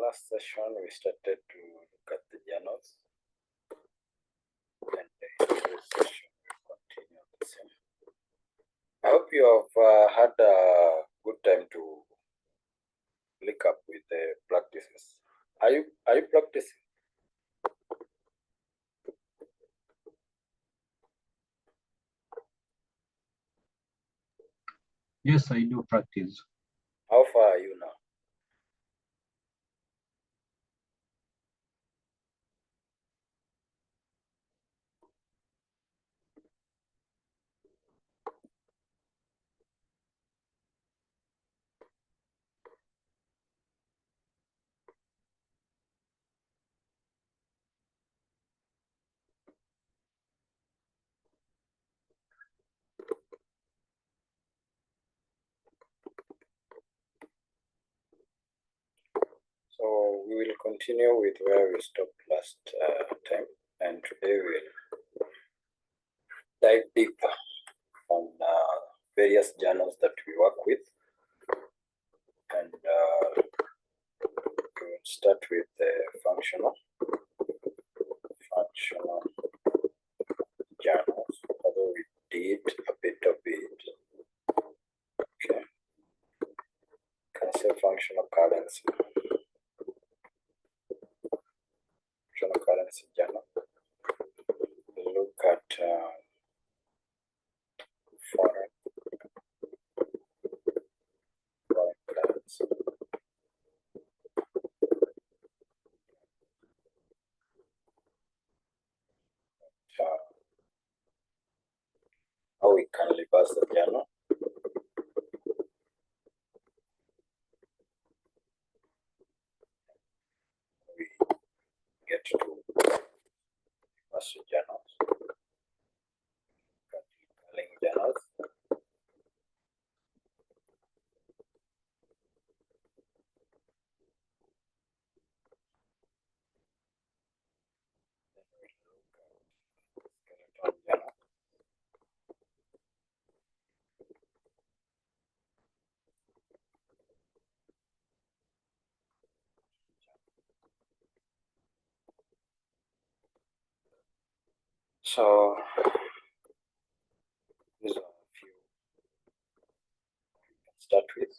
last session, we started to look at the journals, and in this session, we'll continue the same. I hope you have had a good time to look up with the practices. Are you practicing? Yes, I do practice. How far are you now? So we will continue with where we stopped last time, and today we'll dive deeper on various journals that we work with, and we will start with the functional journals, although we did a bit of it. Okay, can say functional currency journal. We look at foreign currency. How we can reverse the journal. We get to reverse journals. Link journals. Skeleton journal. So these are a few we can start with.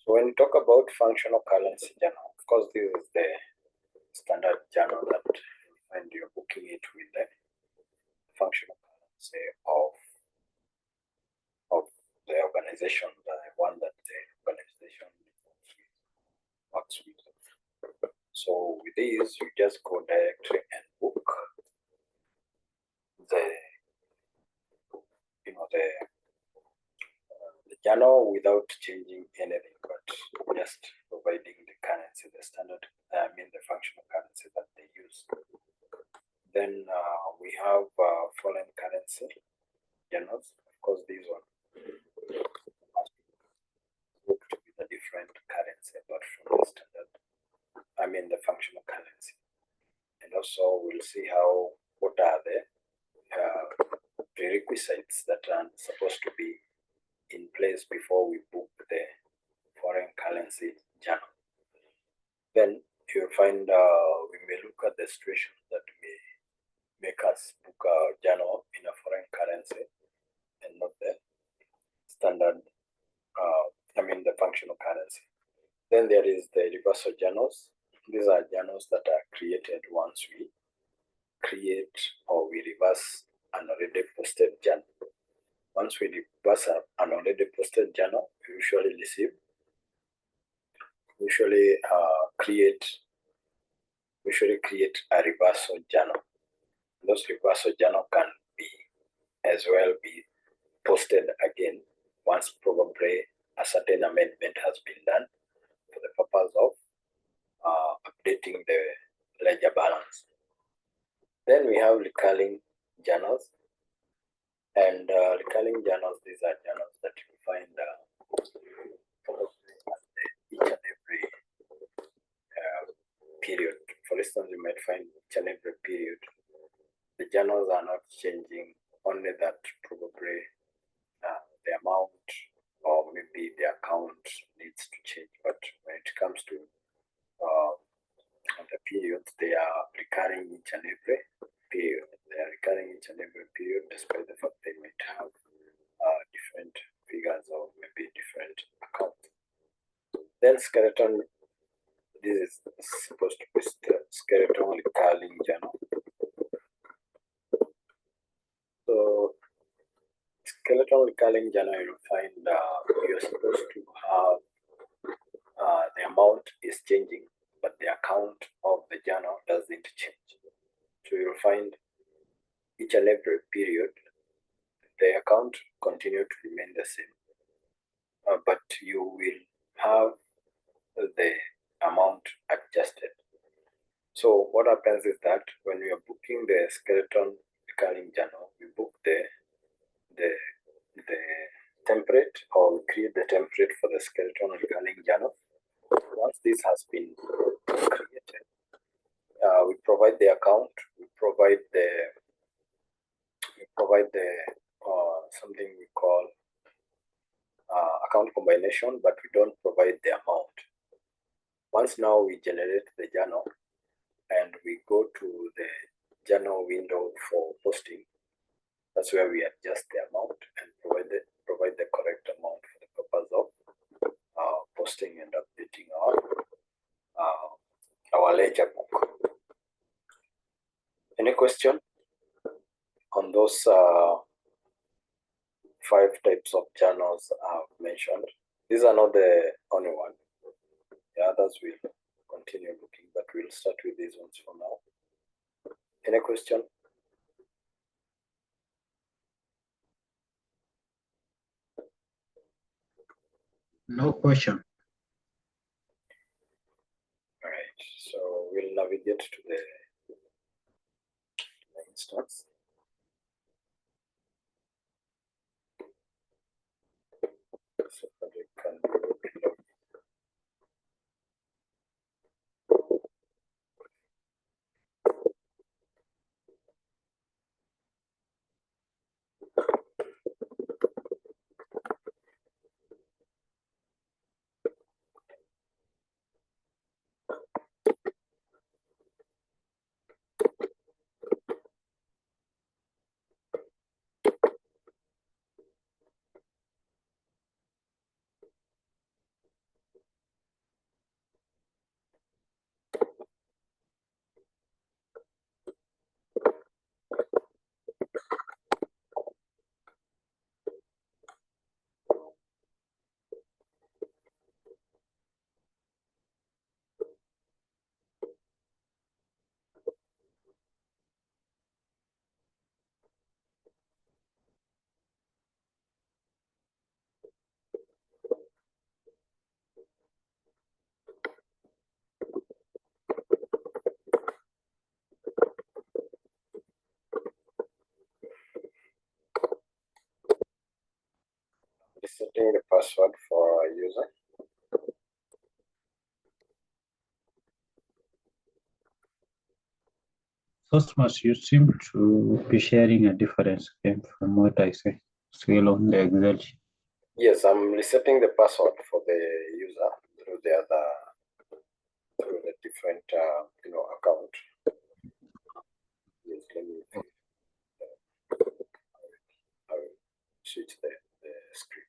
So when we talk about functional currency journal, of course this is the standard journal that you find you're booking it with the functional currency of the organization, the one that the organization works with. So with these, you just go directly and book the journal without changing anything, but just providing the currency, the standard, the functional currency that they use. Then we have foreign currency journals. Of course, these one booked with a different currency, but from the standard, the functional currency. And also, we'll see what are the prerequisites that are supposed to be in place before we book the foreign currency journal. Then you'll find we may look at the situation that may make us book a journal in a foreign currency and not the standard, the functional currency. Then there is the reversal journals. These are journals that are created once we create or we reverse an already posted journal. Once we reverse an already posted journal, we usually create a reversal journal. Those reversal journal can be as well be posted again once probably a certain amendment has been done for the purpose of updating the ledger balance. Then we have recurring journals. And recurring journals, these are journals that you find probably at each and every period. For instance, you might find each and every period the journals are not changing, only that probably the amount or maybe the account needs to change. But when it comes to that they are recurring each and every period. They are recurring each and every period, despite the fact they might have different figures or maybe different accounts. Then skeleton, this is supposed to be skeleton recurring journal. So skeleton recurring journal, you'll find you're supposed to have the amount is changing, but the account of the journal doesn't change. So you'll find each and every period the account continue to remain the same, but you will have the amount adjusted. So what happens is that when we are booking the skeleton recurring journal, we book the template, or we create the template for the skeleton recurring journal. Once this has been created, we provide the account, we provide the something we call account combination, but we don't provide the amount. Once now we generate the journal and we go to the journal window for posting, that's where we adjust the amount and provide the correct amount for the purpose of posting and updating our ledger book. Any question on those 5 types of journals I've mentioned? These are not the only one. The others will continue looking, but we'll start with these ones for now. Any question? No question. All right, so we'll navigate to the instance. So that we can look. Resetting the password for a user. Cosmos, you seem to be sharing a different screen from what I see. Still on the Excel sheet. Yes, I'm resetting the password for the user through the different account. Yes, let me. I will switch the screen.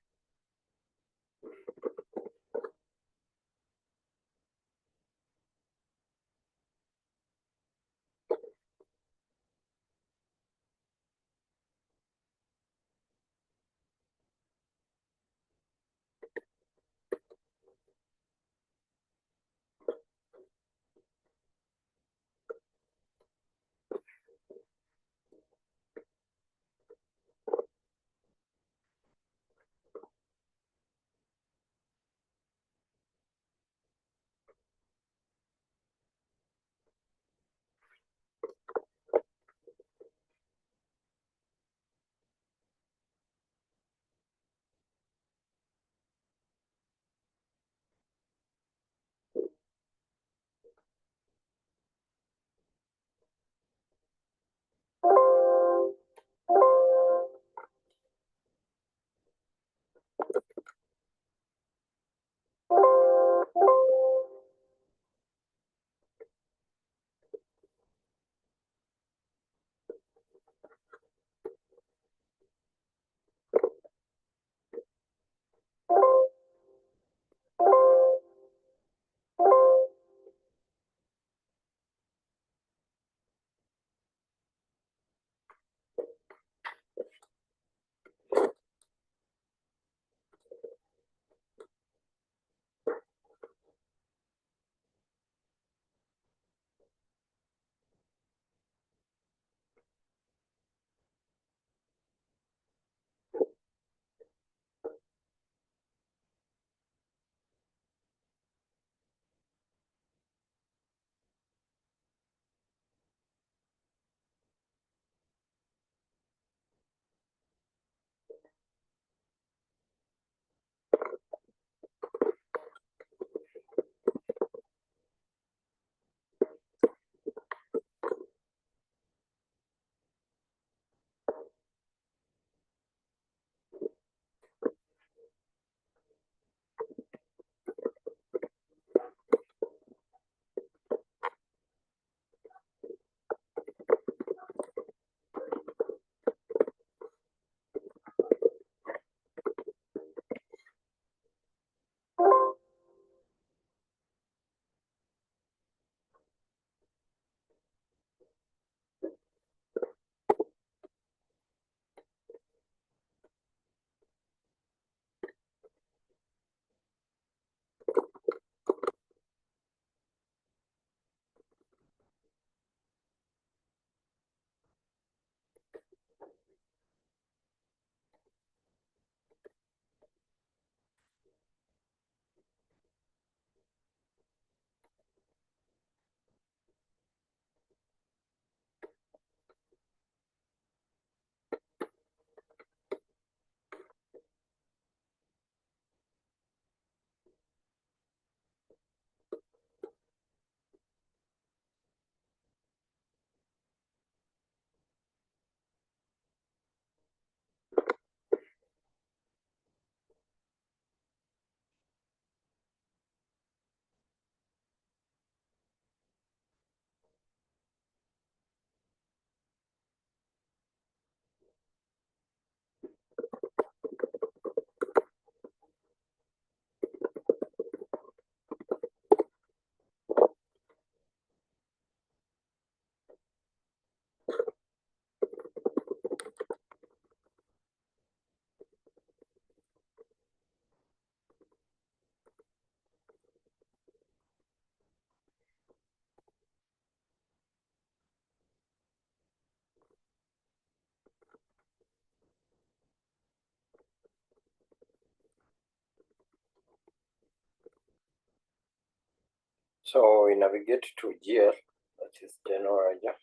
So we navigate to GL, that is general ledger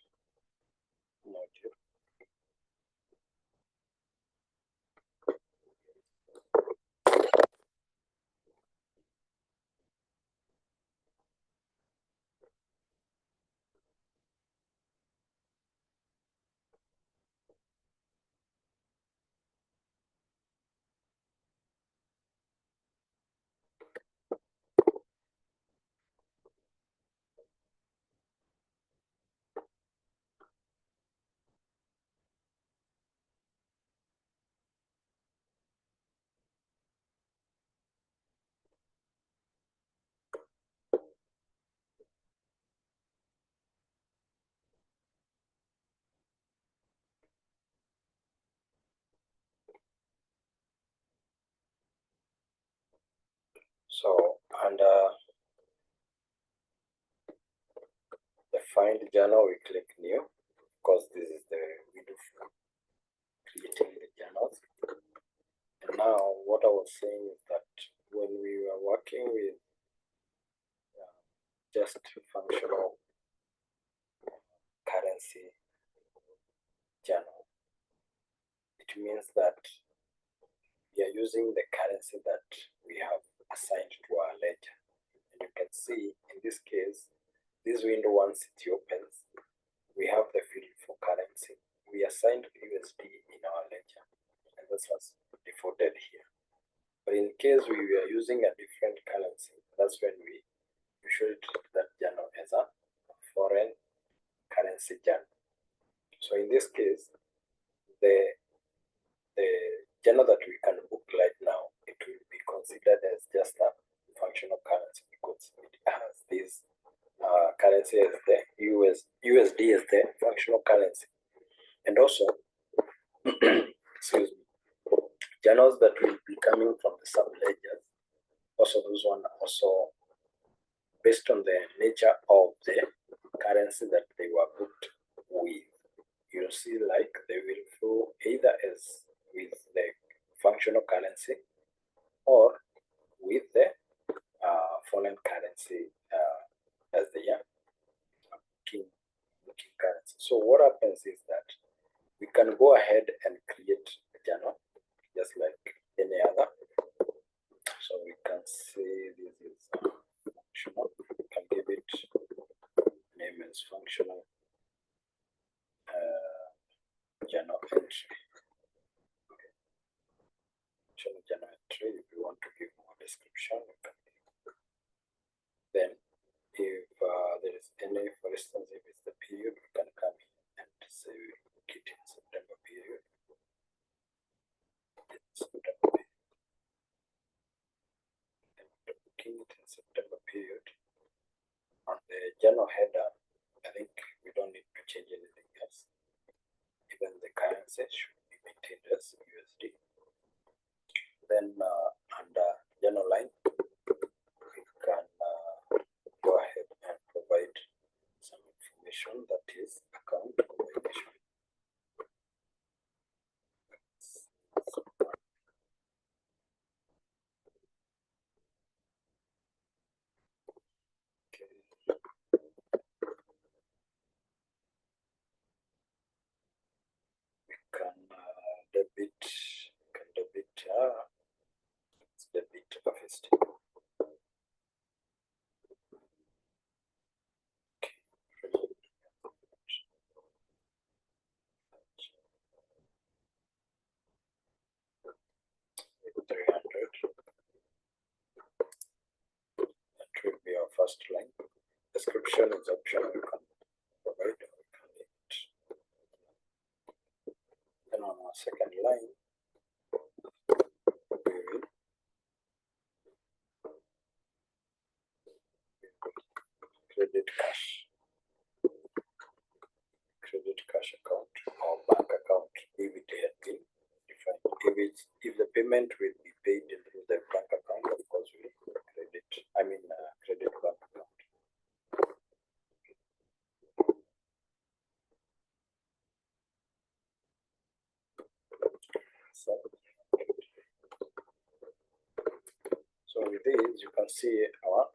module. So under the find journal, we click new, because this is the window for creating the journals. And now what I was saying is that when we were working with just functional currency journal, it means that we are using the currency that we have assigned to our ledger. And you can see in this case, this window, once it opens, we have the field for currency. We assigned USD in our ledger, and this was defaulted here. But in case we were using a different currency, that's when we usually treat that journal as a foreign currency journal. So in this case, the journal that we can book right now, it will be considered as just a functional currency, because it has this currency as the USD as the functional currency. And also, excuse me, journals that will be coming from the sub-ledgers, also those one also based on the nature of the currency that they were booked with. You'll see like they will flow either as with the functional currency or with the foreign currency as the booking currency. So what happens is that we can go ahead and create a journal just like any other. So we can see this is functional. We can give it name as functional journal entry. Functional journal entry. If you want to give more description, you can give. Then if there is any, for instance, if it's the period, we can come in and say book it in September period. Booking it in September period. On the journal header, I think we don't need to change anything else. Even the currency should be maintained as USD. Then under journal line, we can go ahead and provide some information, that is account combination. Debit harvest. Okay. 300. That will be our first line. Description is optional. You can provide or you can leave it. Then on our second line, we will credit cash account or bank account if it had been defined. If the payment will be paid through the bank account, of course we credit bank account. So with this, you can see our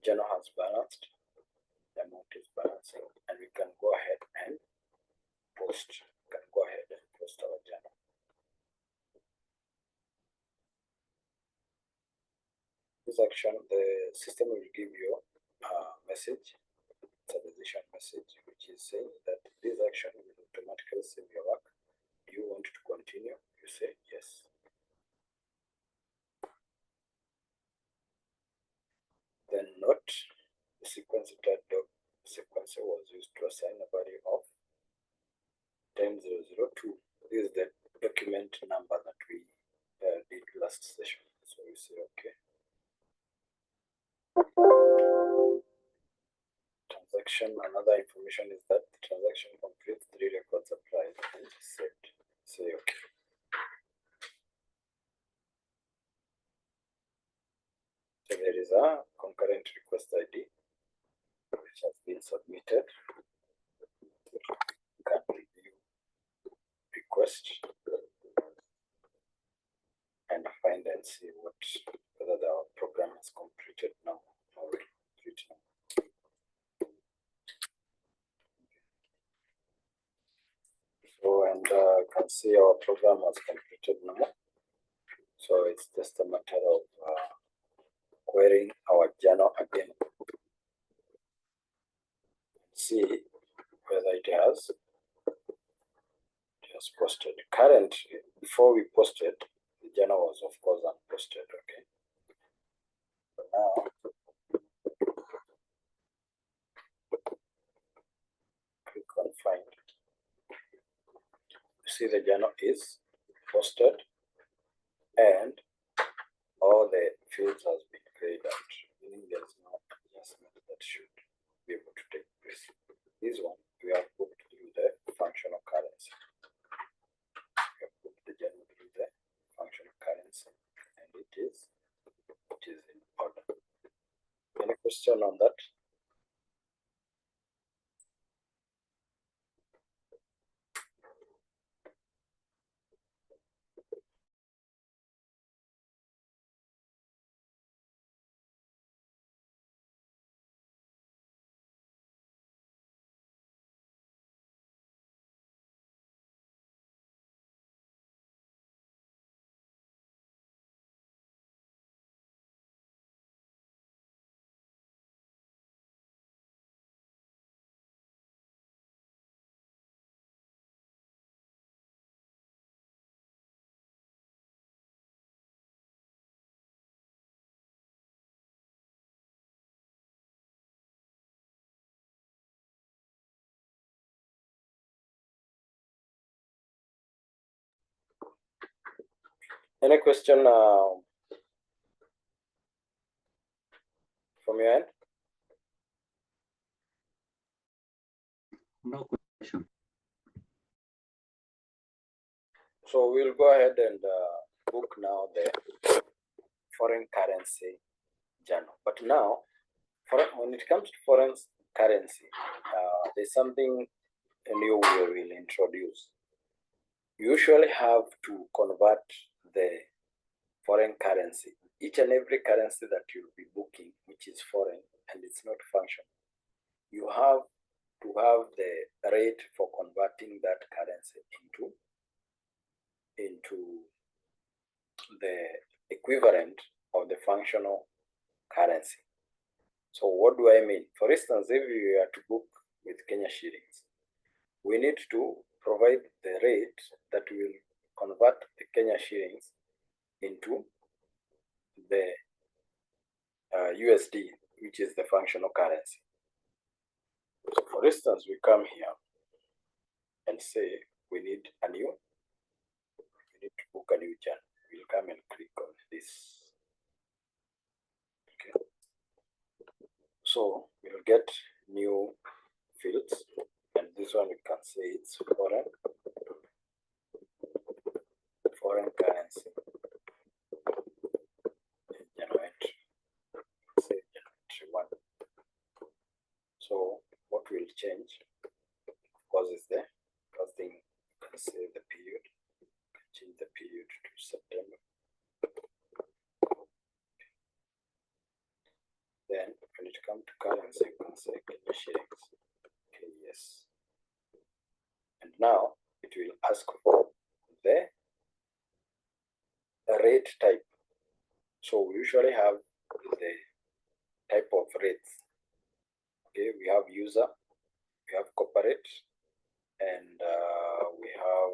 journal has balanced, the amount is balancing, and we can go ahead and post. We can go ahead and post our journal. This action, the system will give you a message, it's a decision message, which is saying that this action will automatically save your work. Do you want to continue? You say yes. Then note the sequencer doc sequencer was used to assign a value of time 002. This is the document number that we did last session. So we say okay. Transaction, another information is that the transaction completes 3 records applied and saved. Say okay. So there is a concurrent request ID which has been submitted. You can review request and find and see whether the program is completed now or complete now. So, and you can see our program was completed now. So it's just a matter of querying our journal again. See whether it has posted. Currently, before we posted, the journal was of course unposted. Okay. So now click on find. You see the journal is posted and all the fields has been grayed out, meaning there is no adjustment that should be able to take place. This one we have put through the functional currency. We have put the journal through the functional currency, and it is in order. Any question on that? Any question from your end? No question. So we'll go ahead and book now the foreign currency journal. But now, when it comes to foreign currency, there's something new we will introduce. You usually have to convert the foreign currency. Each and every currency that you'll be booking, which is foreign and it's not functional, you have to have the rate for converting that currency into the equivalent of the functional currency. So what do I mean? For instance, if you are to book with Kenya shillings, we need to provide the rate that will convert the Kenya shillings into the USD, which is the functional currency. So for instance, we come here and say we need to book a new journal. We'll come and click on this. Okay. So we'll get new fields, and this one we can say it's foreign currency. Generate, say generate 1. So what will change, of course, is the first thing. You can say the period. You can change the period to September. Then when it come to currency, you can say Kenya shillings. Okay, yes. And now it will ask for the rate type. So we usually have the type of rates. Okay, we have user, we have corporate, and we have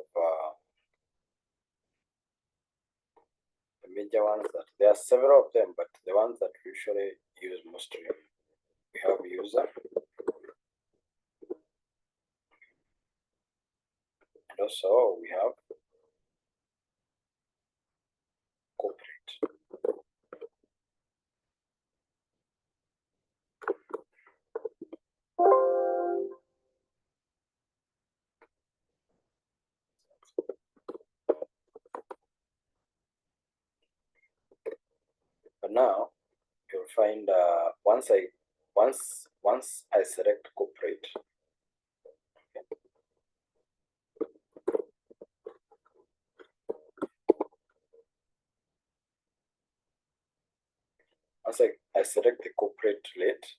the major ones that there are several of them, but the ones that we usually use mostly, we have user, and also we have corporate. But now you'll find once I select corporate, once I select the corporate rate,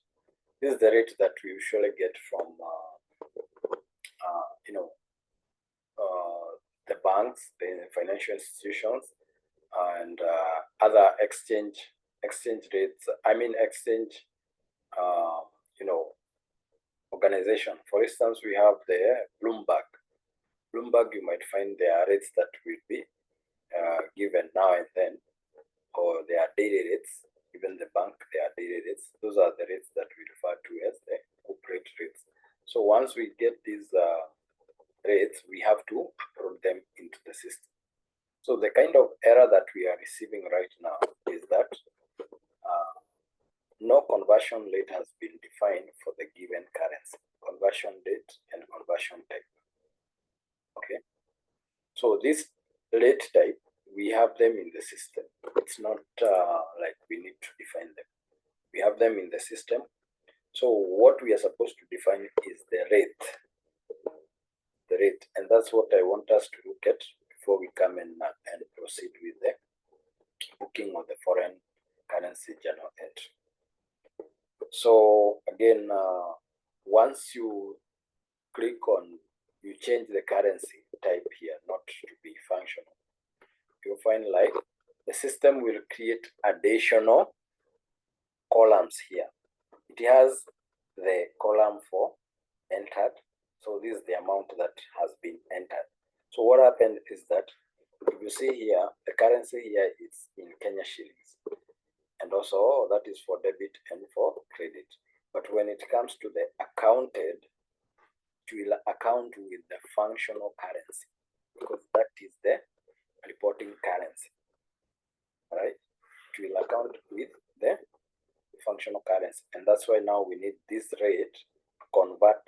this is the rate that we usually get from the banks, the financial institutions, and other exchange rates. I mean exchange, organization. For instance, we have the Bloomberg. Bloomberg, you might find there are rates that will be given now and then, or they are daily rates. Even the bank, they are daily rates. Those are the rates that we refer to as the corporate rates. So once we get these rates, we have to upload them into the system. So the kind of error that we are receiving right now is that no conversion rate has been defined for the given currency, conversion date and conversion type. Okay, so this rate type, we have them in the system. It's not like we need to define them. We have them in the system. So what we are supposed to define is the rate, and that's what I want us to look at before we come in and proceed with the booking of the foreign currency journal entry. So again, once you click on, you change the currency type here, not to be functional, you'll find like the system will create additional columns here. It has the column for entered. So this is the amount that has been entered. So what happened is that if you see here, the currency here is in Kenya shillings. And also that is for debit and for credit. But when it comes to the accounted, it will account with the functional currency, because that is the reporting currency, right? It will account with the functional currency. And that's why now we need this rate to convert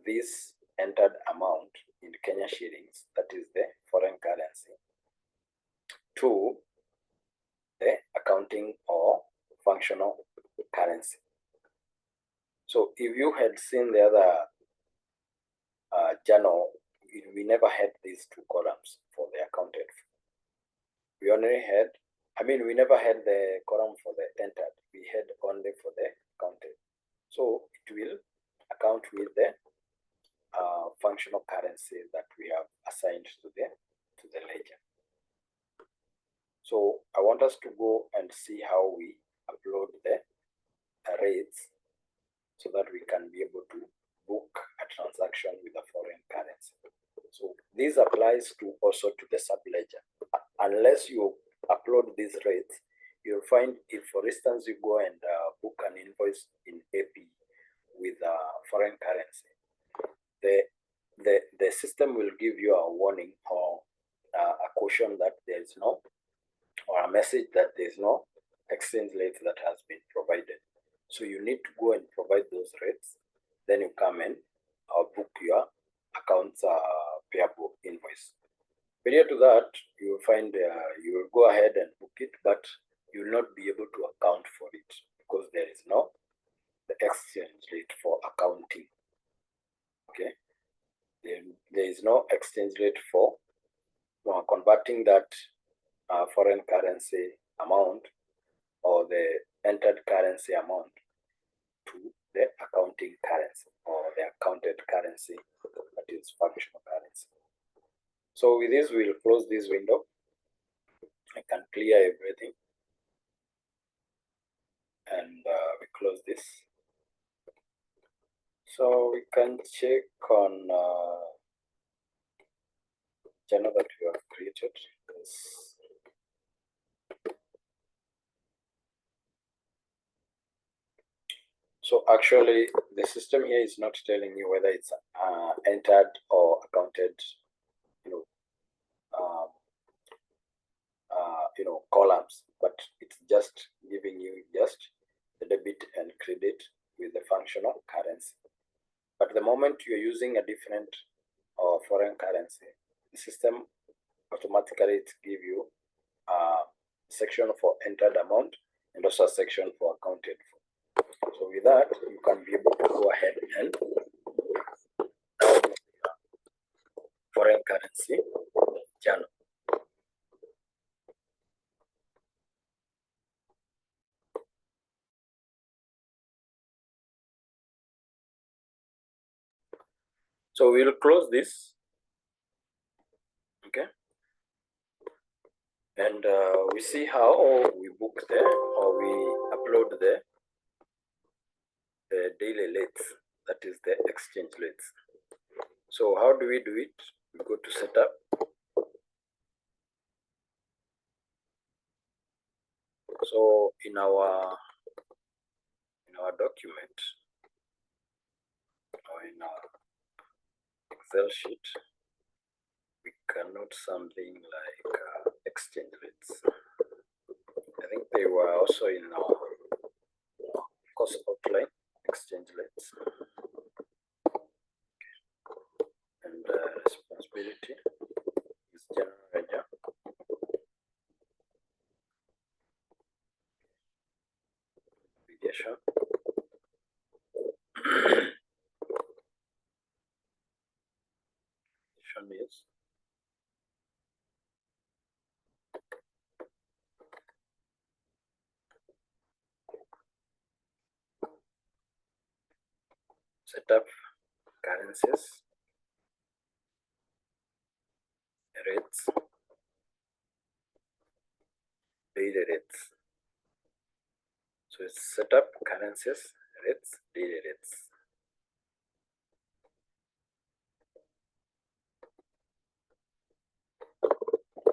this entered amount in Kenya shillings, that is the foreign currency, to the accounting or functional currency. So if you had seen the other journal, we never had these two columns for the accounted. We only had, we never had the column for the entered. We had only for the accounted. So it will account with the functional currency that we have assigned to the ledger. So I want us to go and see how we upload the rates so that we can be able to book a transaction with a foreign currency. So this applies to also to the subledger. Unless you upload these rates, you'll find if, for instance, you go and book an invoice in AP with a foreign currency, the system will give you a warning or a caution that there is no, or a message that there is no exchange rate that has been provided. So you need to go and provide those rates. Then you come in book your accounts payable invoice. Prior to that, you will find you will go ahead and book it, but you will not be able to account for it because there is no the exchange rate for accounting. Okay, there is no exchange rate for converting that foreign currency amount or the entered currency amount to with this, we'll close this window. I can clear everything, and we close this. So we can check on channel that we have created. So actually, the system here is not telling you whether it's entered or accounted, columns, but it's just giving you just the debit and credit with the functional currency. But the moment you're using a different or foreign currency, the system automatically give you a section for entered amount and also a section for accounted for. So with that, you can be able to go ahead and foreign currency channel. So we'll close this, okay, and we see how we book there or we upload there the daily rates, that is the exchange rates. So how do we do it? We go to setup. So in our document or in our Excel sheet, we can note something like exchange rates. I think they were also in our course outline, exchange rates. And responsibility is general ledger. Obligation. Is set up currencies, rates, daily rates. So it's set up currencies, rates, daily rates.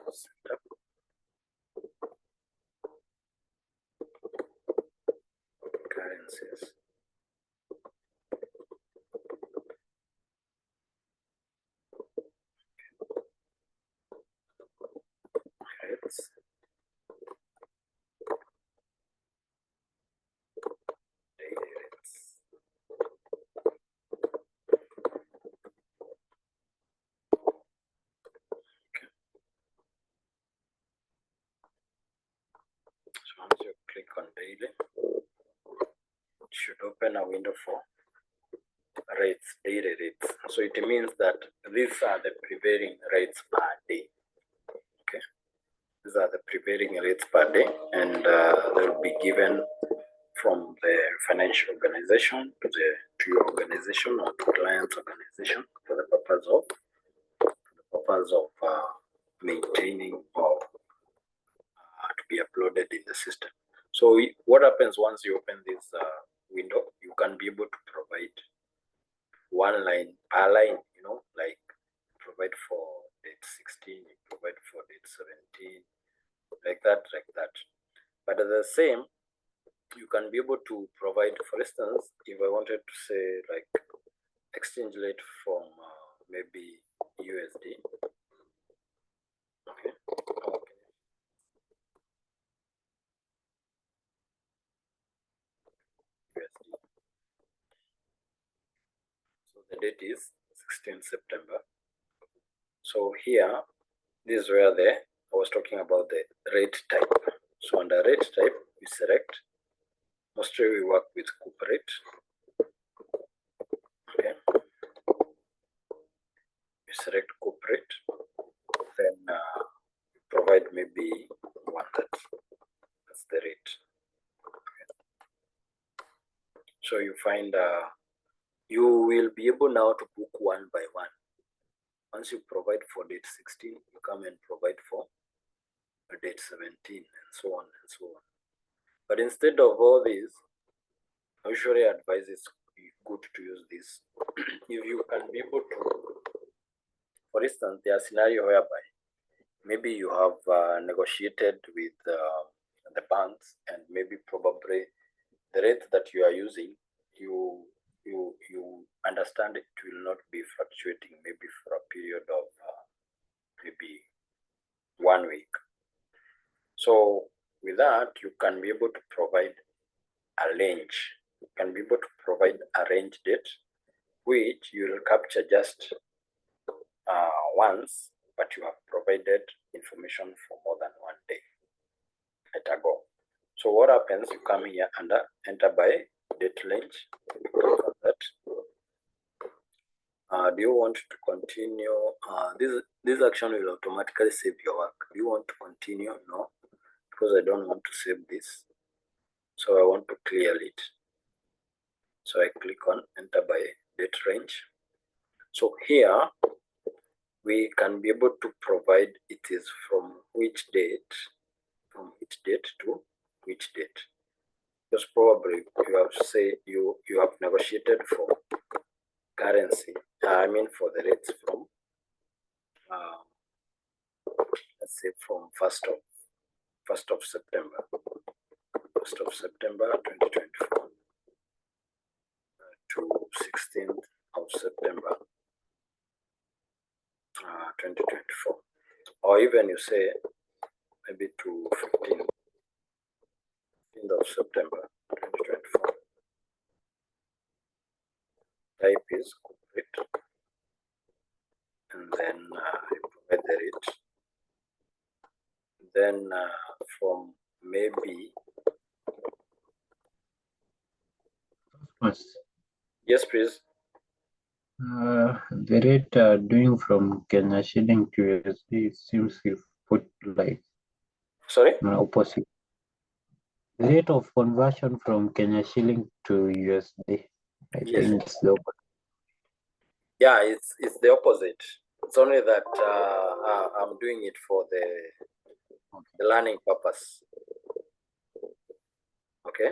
Set up currencies, rates, daily rates. Okay. So once you click on daily, it should open a window for rates, daily rates. So it means that these are the prevailing rates per day. Okay, these are the prevailing rates per day, and they will be given from the financial organization to your organization or to client's organization for the purpose of maintaining or to be uploaded in the system. So what happens once you open this window? You can be able to provide one line per line, like provide for date 16, you provide for date 17, like that. But at the same, you can be able to provide, for instance, if I wanted to say like exchange rate from maybe USD. Okay. USD. So the date is 16th September. So here, this is where I was talking about the rate type. So under rate type, we select, mostly we work with corporate. Okay. We select corporate, then provide maybe one that's the rate. Okay. So you find you will be able now to book one by one. Once you provide for date 16, you come and provide for date 17, and so on and so on. But instead of all this, I usually advise it's good to use this. If you can be able to, for instance, there are scenario whereby maybe you have negotiated with the banks, and maybe probably the rate that you are using, you understand it will not be fluctuating maybe for a period of maybe 1 week. So with that, you can be able to provide a range. You can be able to provide a range date, which you will capture just once, but you have provided information for more than 1 day. Let go. So what happens? You come here and enter by date range. Click on that. Do you want to continue? This action will automatically save your work. Do you want to continue? No, because I don't want to save this. So I want to clear it. So I click on enter by date range. So here we can be able to provide it is from which date to which date. Because probably you have to say you have negotiated for currency. I mean for the rates from let's say from 1st of September 2024 to 16th of September 2024, or even you say maybe to 15th of September 2024. Type is complete, and then you provide the rate. Then from maybe yes, please. The rate doing from Kenya shilling to USD seems you've put like Sorry? Opposite. The rate of conversion from Kenya shilling to USD, I think it's the opposite. Yeah, it's the opposite. It's only that I'm doing it for the learning purpose. Okay.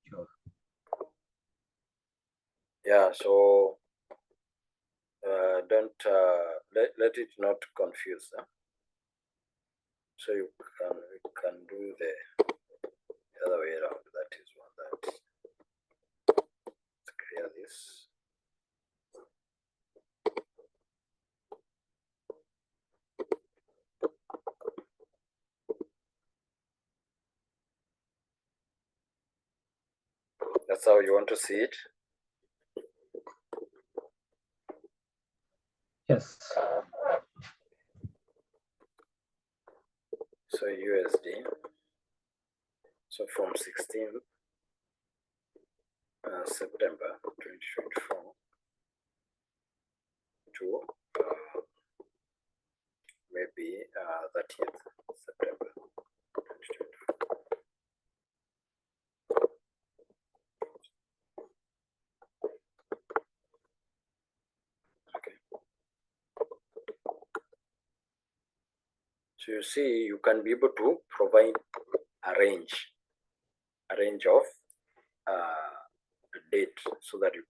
Sure. Yeah. So don't let it not confuse. Huh? So you can do the other way around. That is one that. Let's clear this. That's how you want to see it? Yes. So USD. So from 16th September 2024 to maybe 30th September 2024. So you see, you can be able to provide a range of date, so that you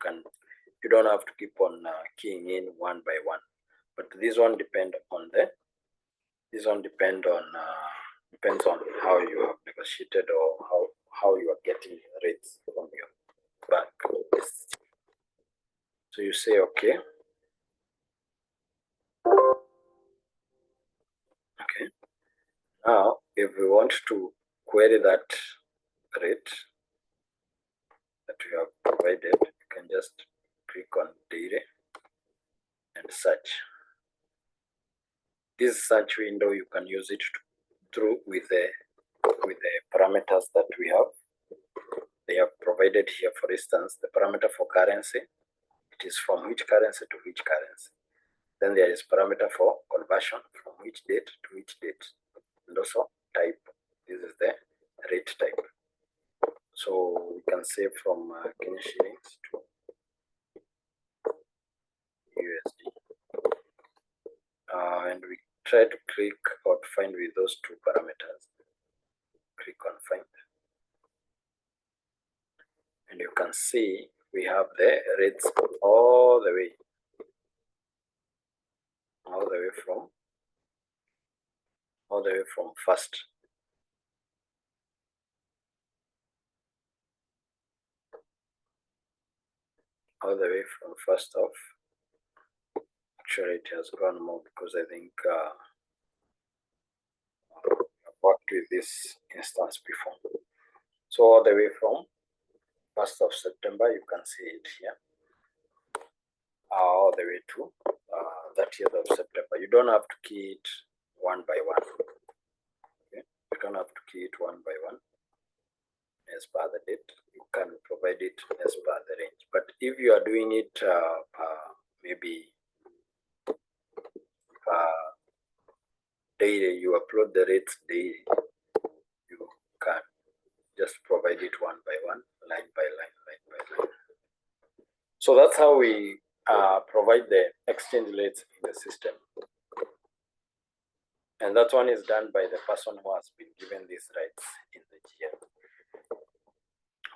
don't have to keep on keying in one by one. But this one depends on depends on how you have negotiated, or how you are getting rates from your bank. So you say okay. Okay. Now, if we want to query that rate that we have provided, you can just click on data and search. This search window, you can use it through with the parameters that we have. They have provided here, for instance, the parameter for currency. It is from which currency to which currency. Then there is parameter for conversion, from which date to which date, and also type. This is the rate type. So we can say from Kenya shillings to and we try to click or to find with those two parameters. Click on find, and you can see we have the rates all the way from first. All the way from first off. Actually, it has gone more because I think I've worked with this instance before. So all the way from 1st of September, you can see it here. All the way to 30th of September. You don't have to key it one by one. Okay? You don't have to key it one by one as per the date. You can provide it as per the range. But if you are doing it maybe daily, you upload the rates daily, you can just provide it one by one, line by line, line by line. So that's how we provide the exchange rates in the system. And that one is done by the person who has been given these rights in the GL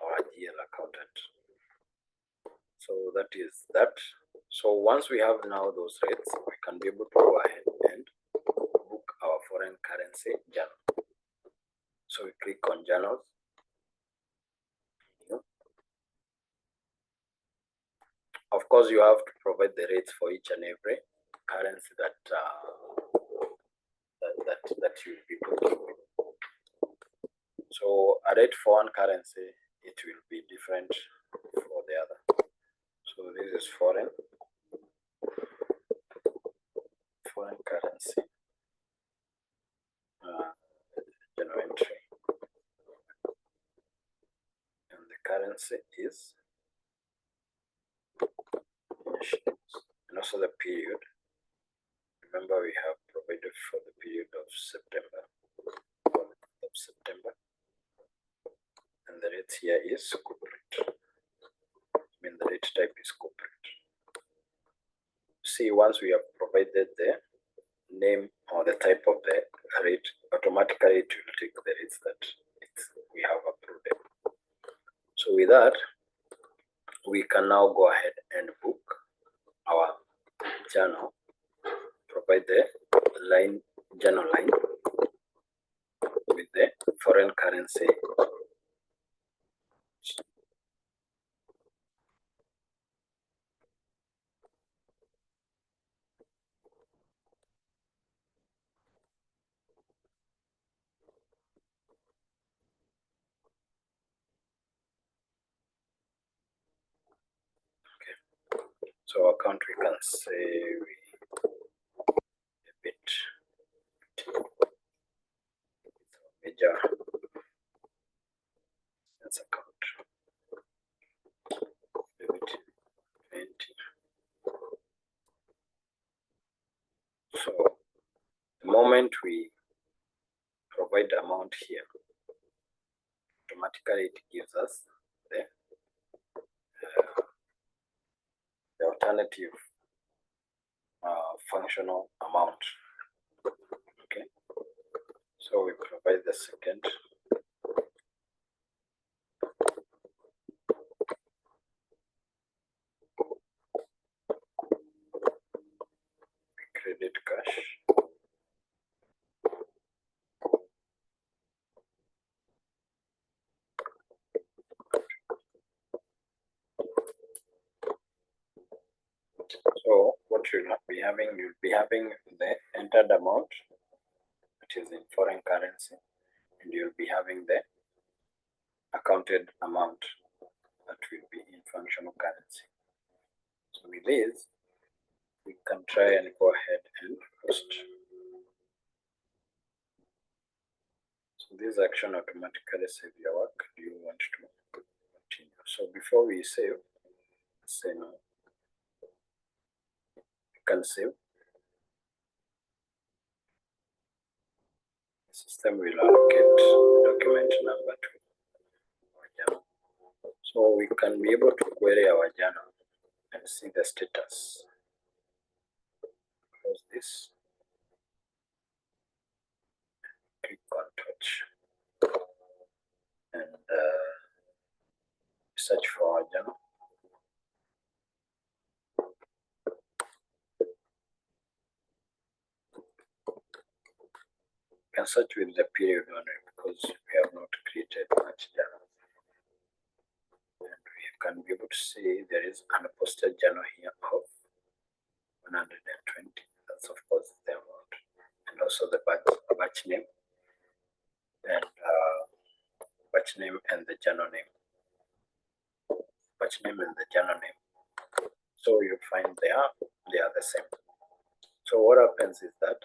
or GL accountant. So that is that. So once we have now those rates, we can be able to go ahead and book our foreign currency journal. So we click on journals. Of course, you have to provide the rates for each and every currency that you'll be booking with. So a rate for one currency, it will be different for the other. So this is foreign currency general entry, and the currency is and also the period. Remember, we have provided for the period of September, and the rate here is corporate. I mean, the rate type is corporate. See, once we have provided the name or the type of the rate, automatically it will take the rates that we have approved. So with that, we can now go ahead and book our journal, provide the line, journal line with the foreign currency. So account, we can say a bit major expense account, debit 20. So the moment we provide the amount here, automatically it gives us the alternative functional amount. Okay, so we provide the second. Credit cash. So what you'll be having, you'll be having the entered amount, which is in foreign currency, and you'll be having the accounted amount that will be in functional currency. So with this, we can try and go ahead and post. So this action automatically save your work. Do you want to continue? So before we save, say no. You can save. The system will allocate document number to our journal. So we can be able to query our journal and see the status. Close this. click on touch and search for a journal. You can search with the period only because we have not created much journal. And we can be able to see there is an unposted journal here of 120. That's of course the amount, and also the batch name and batch name and the journal name. Batch name and the journal name. So you find they are the same. So what happens is that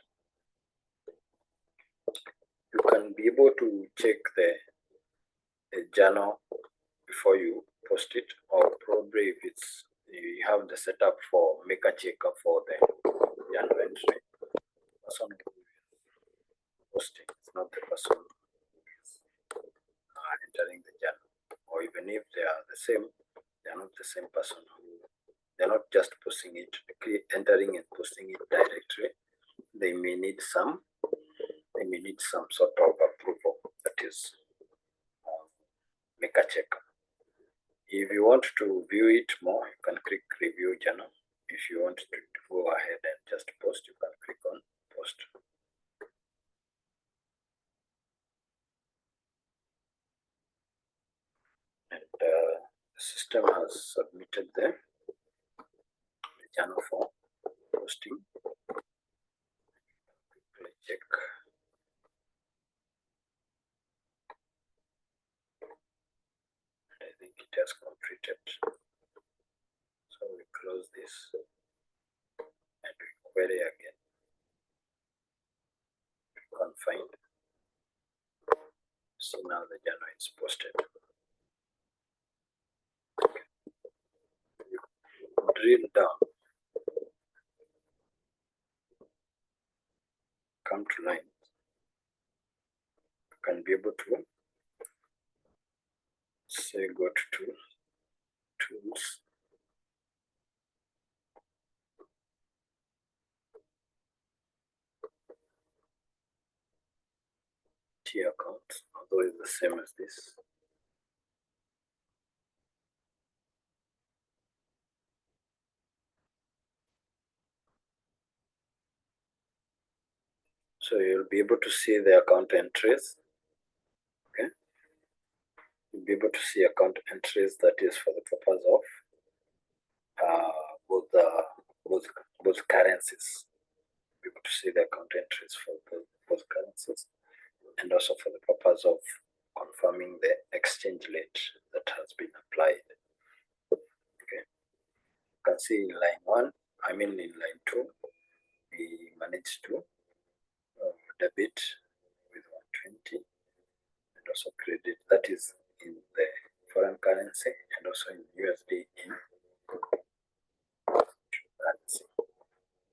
you can be able to check the journal before you post it, or probably if it's you have the setup for make a checker for the journal entry. Person who is posting, it's not the person who is entering the journal, or even if they are the same, they are not the same person who they're not just posting it, entering and posting it directly. They may need some sort of approval, that is make a check. If you want to view it more, you can click review journal. If you want to go ahead and just post, you can click on post. And the system has submitted the journal for posting. Quickly check. I think it has completed. So we close this and we query again. We can't find. So now the journal is posted. You drill down, come to line. You can be able to say go to tools. Account, although it's the same as this. So you'll be able to see the account entries. Okay, you'll be able to see account entries, that is for the purpose of both currencies. You'll be able to see the account entries for both currencies, and also for the purpose of confirming the exchange rate that has been applied. Okay, you can see in line 1, in line 2, we managed to debit with 120 and also credit, that is in the foreign currency and also in USD in currency.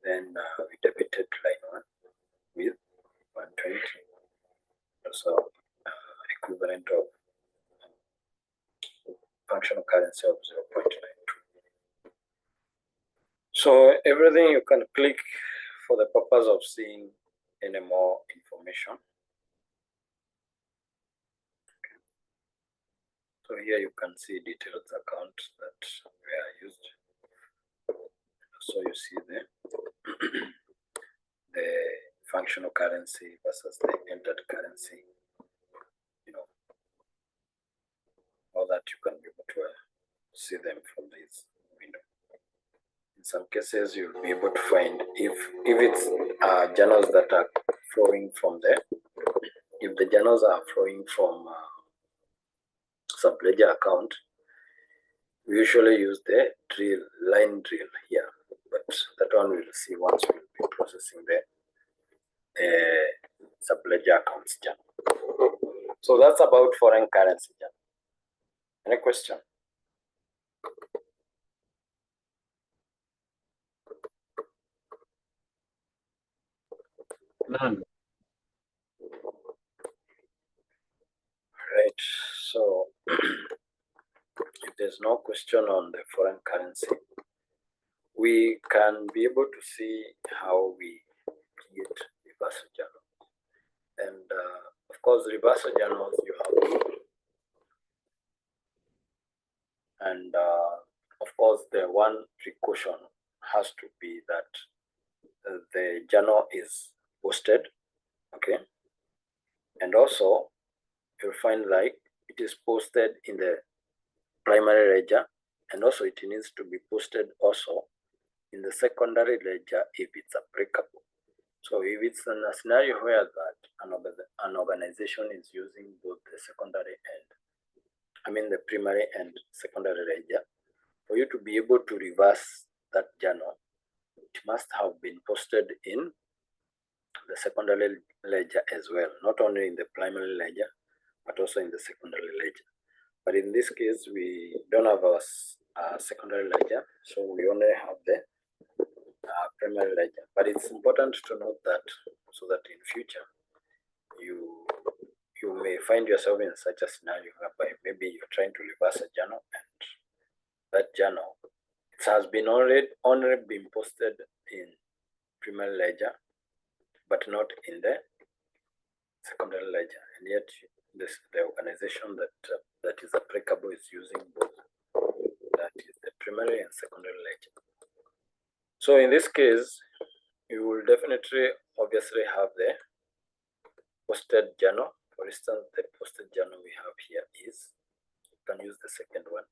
Then we debited line 1 with 120, also equivalent of functional currency of 0.92. So everything you can click for the purpose of seeing any more information. So here you can see detailed accounts that were used. So you see the functional currency versus the entered currency. All that you can be able to see them from this window. In some cases, you'll be able to find if it's journals that are flowing from there. If the journals are flowing from sub-ledger account, we usually use the line drill here, but that one we'll see once we'll be processing the sub-ledger accounts journal. So that's about foreign currency journal. Any question? None. Right. So if there's no question on the foreign currency, we can be able to see how we create reverse journal. And course, reversal journals you have, and of course, the one precaution has to be that the journal is posted, okay, and also you'll find like it is posted in the primary ledger, and also it needs to be posted also in the secondary ledger if it's applicable. So if it's in a scenario where that an organization is using both the the primary and secondary ledger, for you to be able to reverse that journal, it must have been posted in the secondary ledger as well, not only in the primary ledger, but also in the secondary ledger. But in this case, we don't have a secondary ledger, so we only have the primary ledger. But it's important to note that so that in future you may find yourself in such a scenario whereby maybe you're trying to reverse a journal, and that journal it has been only been posted in primary ledger, but not in the secondary ledger, and yet the organization that is applicable is using both, that is the primary and secondary ledger. So in this case, you will definitely obviously have the posted journal. For instance, the posted journal we have here is, you can use the second one,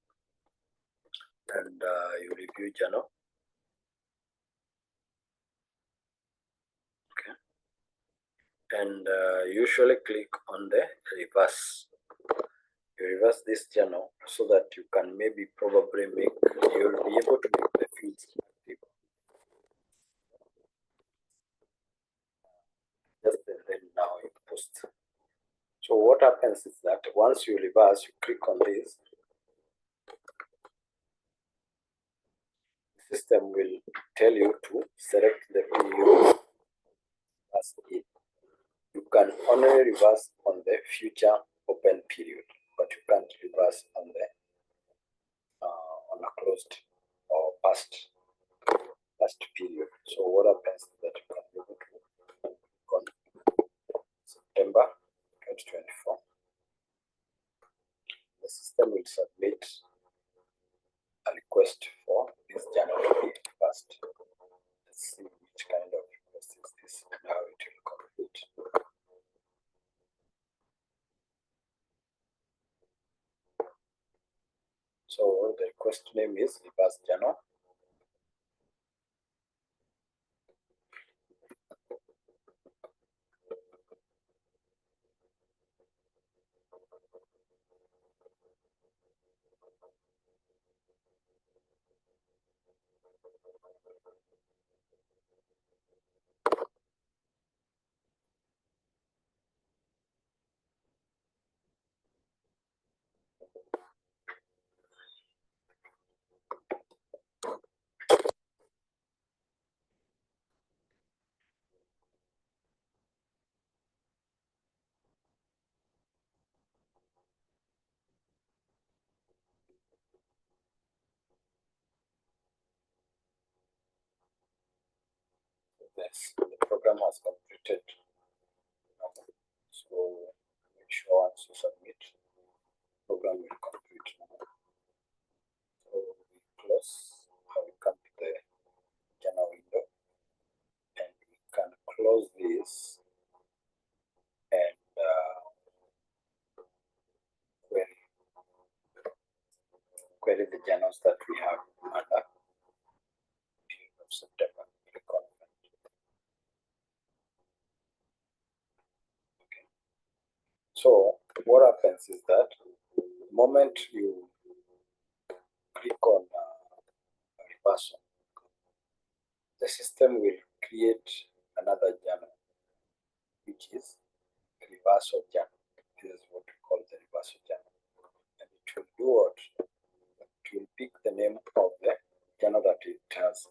and you review journal. Okay, and usually click on the reverse. You reverse this journal so that you can maybe probably you'll be able to make the fields active. Just then now you post. So what happens is that once you reverse, you click on this, the system will tell you to select the period as in. You can only reverse on the future open period, but you can't reverse on the on a closed or past period. So what happens is that you can be able to click on September 2024. The system will submit a request for this journal to be reversed. Let's see which kind of request is this and how it will complete. So the request name is reverse journal. Yes, the program has completed. So make sure once you submit, the program will complete now. So we close, we come to the journal window, and we can close this and query the journals that we have under period of September. Click on that. Okay. So what happens is that the moment you click on reversal, the system will create another journal, which is reversal journal. This is what we call the reversal journal, and it will do what? It will pick the name of the journal that it has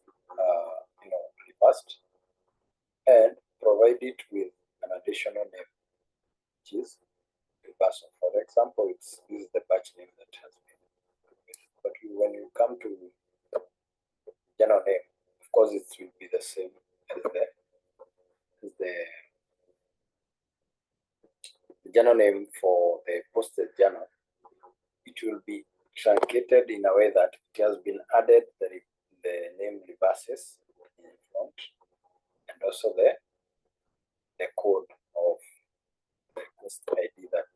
reversed, and provide it with an additional name, which is reversal. For example, this is the batch name that has been created. But when you come to journal name, of course, it will be the same as the the journal name for the posted journal, it will be truncated in a way that it has been added the name reverses in front, and also the code of the post ID that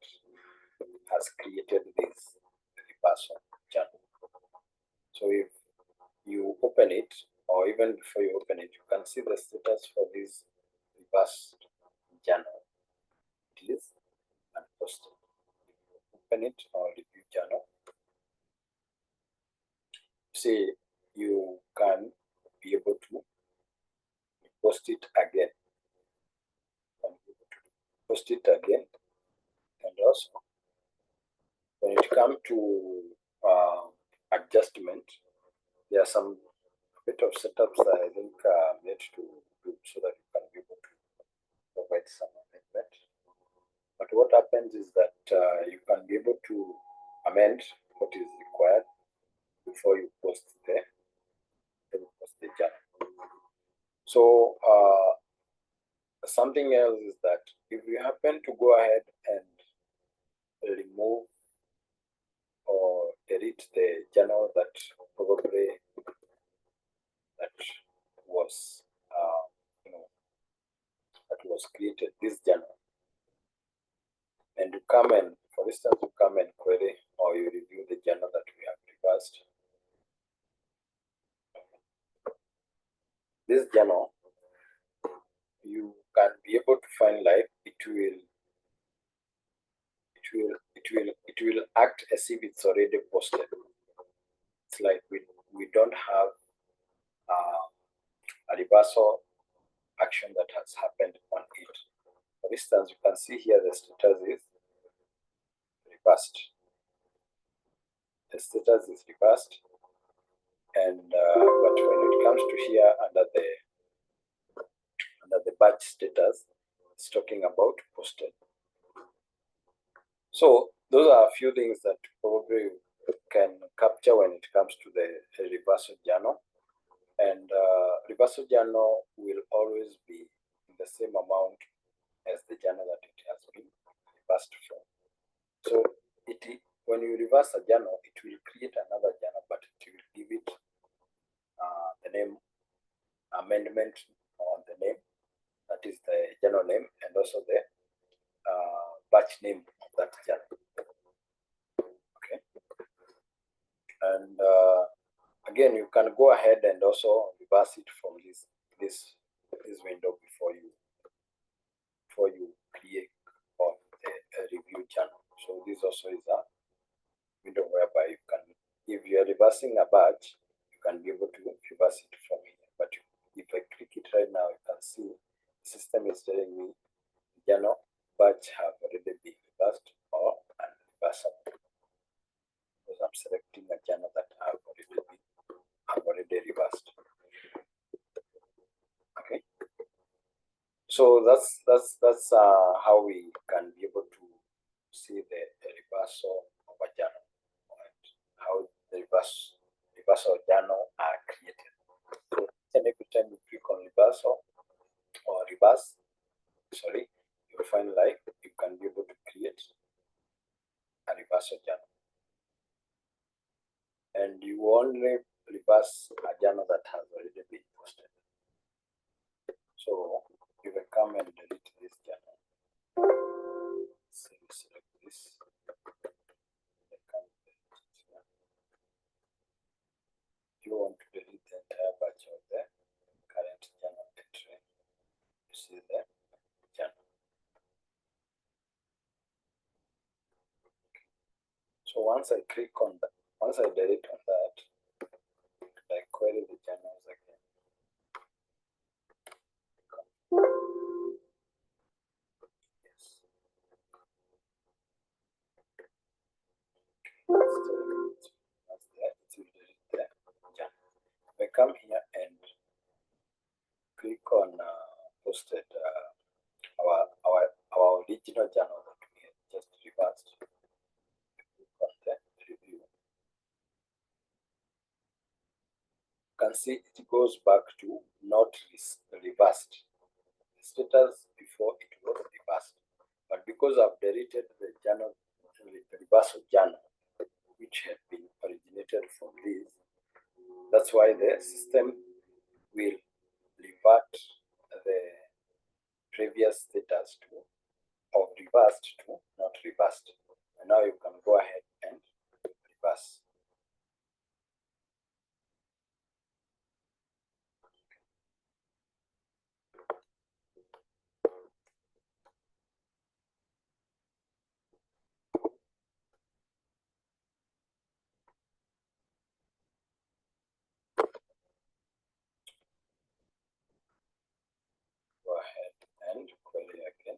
has created this reversal journal. So if you open it, or even before you open it, you can see the status for this reverse journal. It is unposted. Open it or review journal. See, you can be able to post it again. Post it again, and also when it comes to adjustment, there are some bit of setups that I think need to do so that you can be able to provide some amendment. But what happens is that you can be able to amend what is required before you post the journal. So something else is that if you happen to go ahead and remove or delete the journal that probably that was that was created, this journal, and you come and, for instance, you come and query or you review the journal that we have reversed. This journal, you can be able to find like it will act as if it's already posted. It's like we don't have a reversal action that has happened on it. For instance, you can see here the status is reversed. The status is reversed, and but when it comes to here under the batch status, it's talking about posted. So those are a few things that probably can capture when it comes to the reversal journal. And reversal journal will always be in the same amount as the journal that it has been reversed from. So when you reverse a journal, it will create another journal, but it will give it the name amendment on the name, that is the journal name, and also the batch name of that journal. Okay. And again, you can go ahead and also reverse it from this window before you create on the review channel. So this also is a window whereby you can, if you are reversing a batch, you can be able to reverse it from here. But if I click it right now, you can see the system is telling me the journal batch have already been reversed or unreversible, because I'm selecting a journal that have already reversed. Okay. So that's how we can be able to see the reversal of a journal, and how the reversal journal are created. So every time you click on reversal or reverse, you'll find like you can be able to create a reversal journal, and you only reverse a journal that has already been posted. So you will come and delete this journal. So you select this. You want to delete the entire batch of the current journal entry. You see the journal. So once I click on that, once I delete on that, I query the journals again. Yes. That's there. It will delete the journal. I come here and click on posted our original journal that we had just reversed. Click on the review. You can see it goes back to not reversed. The status before it was reversed, but But because I've deleted the journal, the reversal journal, which had been originated from this, that's why the system will revert the previous status to of reversed to not reversed. And now you can go ahead and reverse. Go ahead and query again.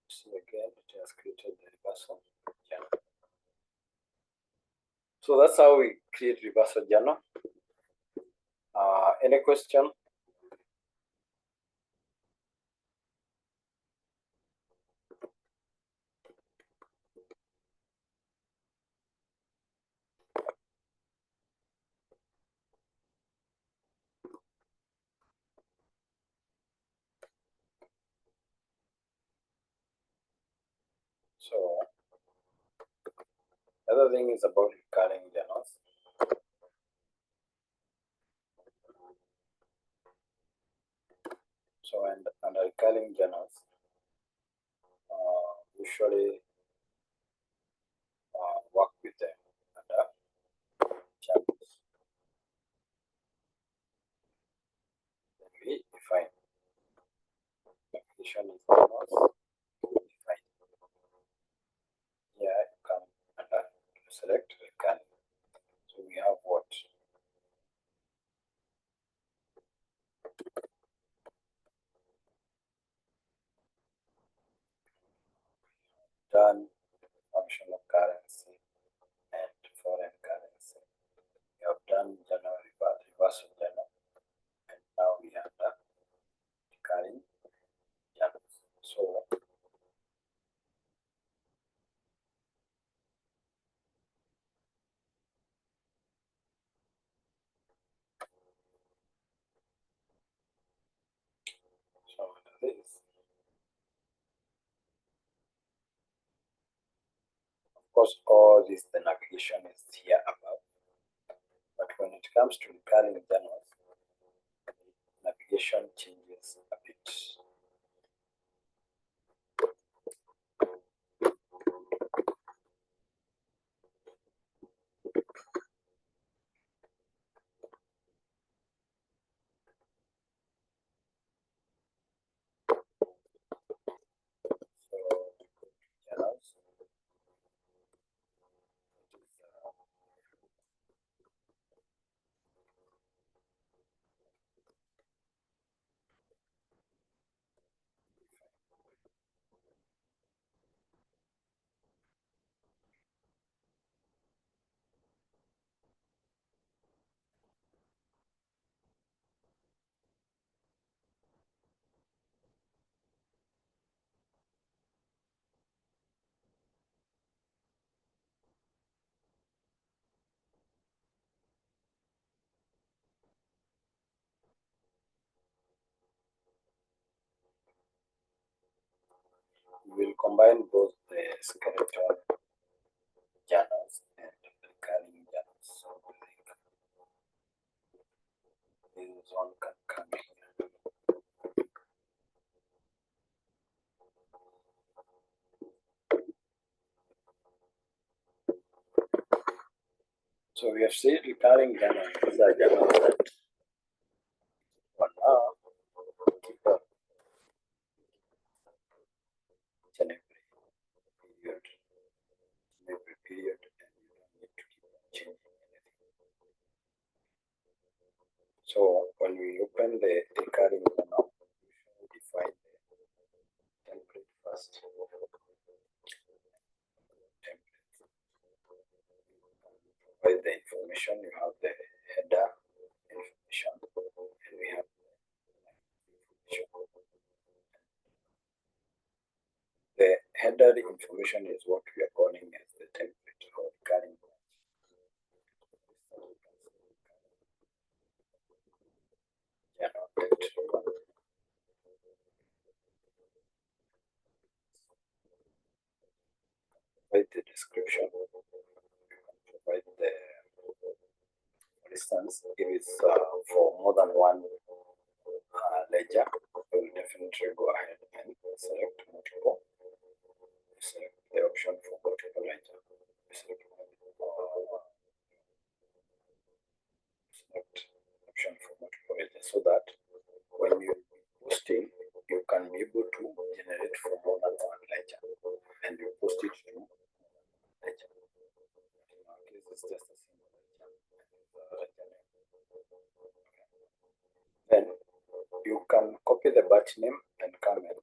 See again, it has created the reversal journal. So that's how we create reversal journal. Any question? So other thing is about recurring journals. So and under recurring journals, usually work with them under channels. Then we define application is journals. Define. Here you come under select recurring. So we have what? Done functional currency and foreign currency. We have done journal reversal journal, and now we have the recurring journals. So this, of course, all this the navigation is here above. But when it comes to recurring journals, navigation changes a bit. So journals, we will combine both the skeleton journals and recurring journals. So this one can come here. So we have said recurring journals. These are journals that one keep up each and every period, and you don't need to keep on changing anything. So when we open the recurring journal, we define the template first. Template. provide the information. You have the header information, and we have information. The header information is what we are calling as the template or recurring branch. Provide the description. You can provide the, for instance, if it's for more than one ledger, we will definitely go ahead and select multiple. Select the option for multiple ledger. Select option for multiple ledger, so that when you posting, you can be able to generate from more than one ledger, and you post it to ledger. In our case, it's just a single ledger. Then you can copy the batch name and come and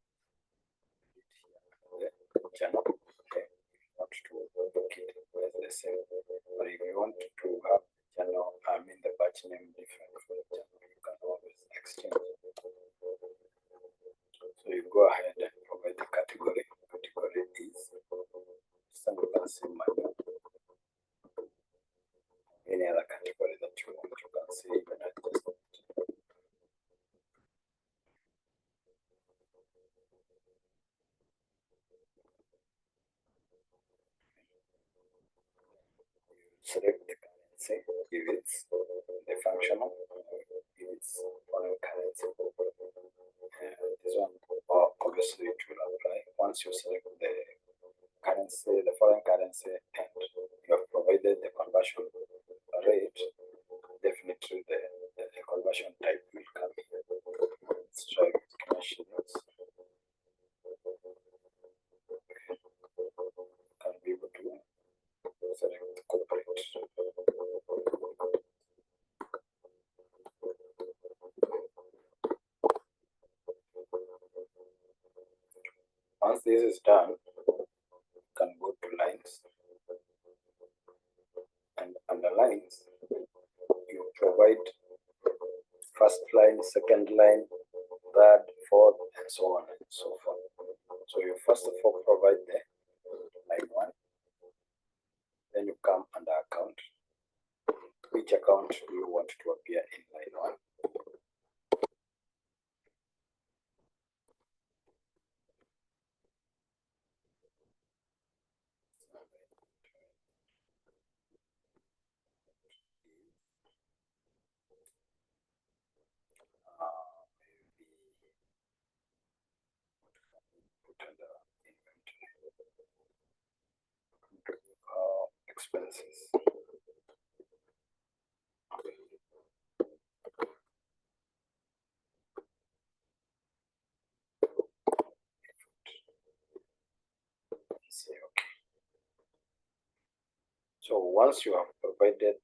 the channel. Okay. If you want to look it as the same, but if you want to have channel, the batch name different from the channel, you can always exchange. So you go ahead and provide the category. Category is sample manual. Any other category that you want, you can see even adjust. Select the currency, if it's the functional, if it's foreign currency. This one, obviously, it will apply. Once you select the currency, the foreign currency, and you have provided the conversion rate, definitely the conversion type will come here. Let's try with cash shillings. Can be able to select corporate. Once this is done, you can go to lines, and under lines, you provide first line, second line, third, fourth, and so on and so forth. So you first of all provide the line 1, then you come under account. Which account do you want to appear in line 1? Expenses. Say okay. So once you have provided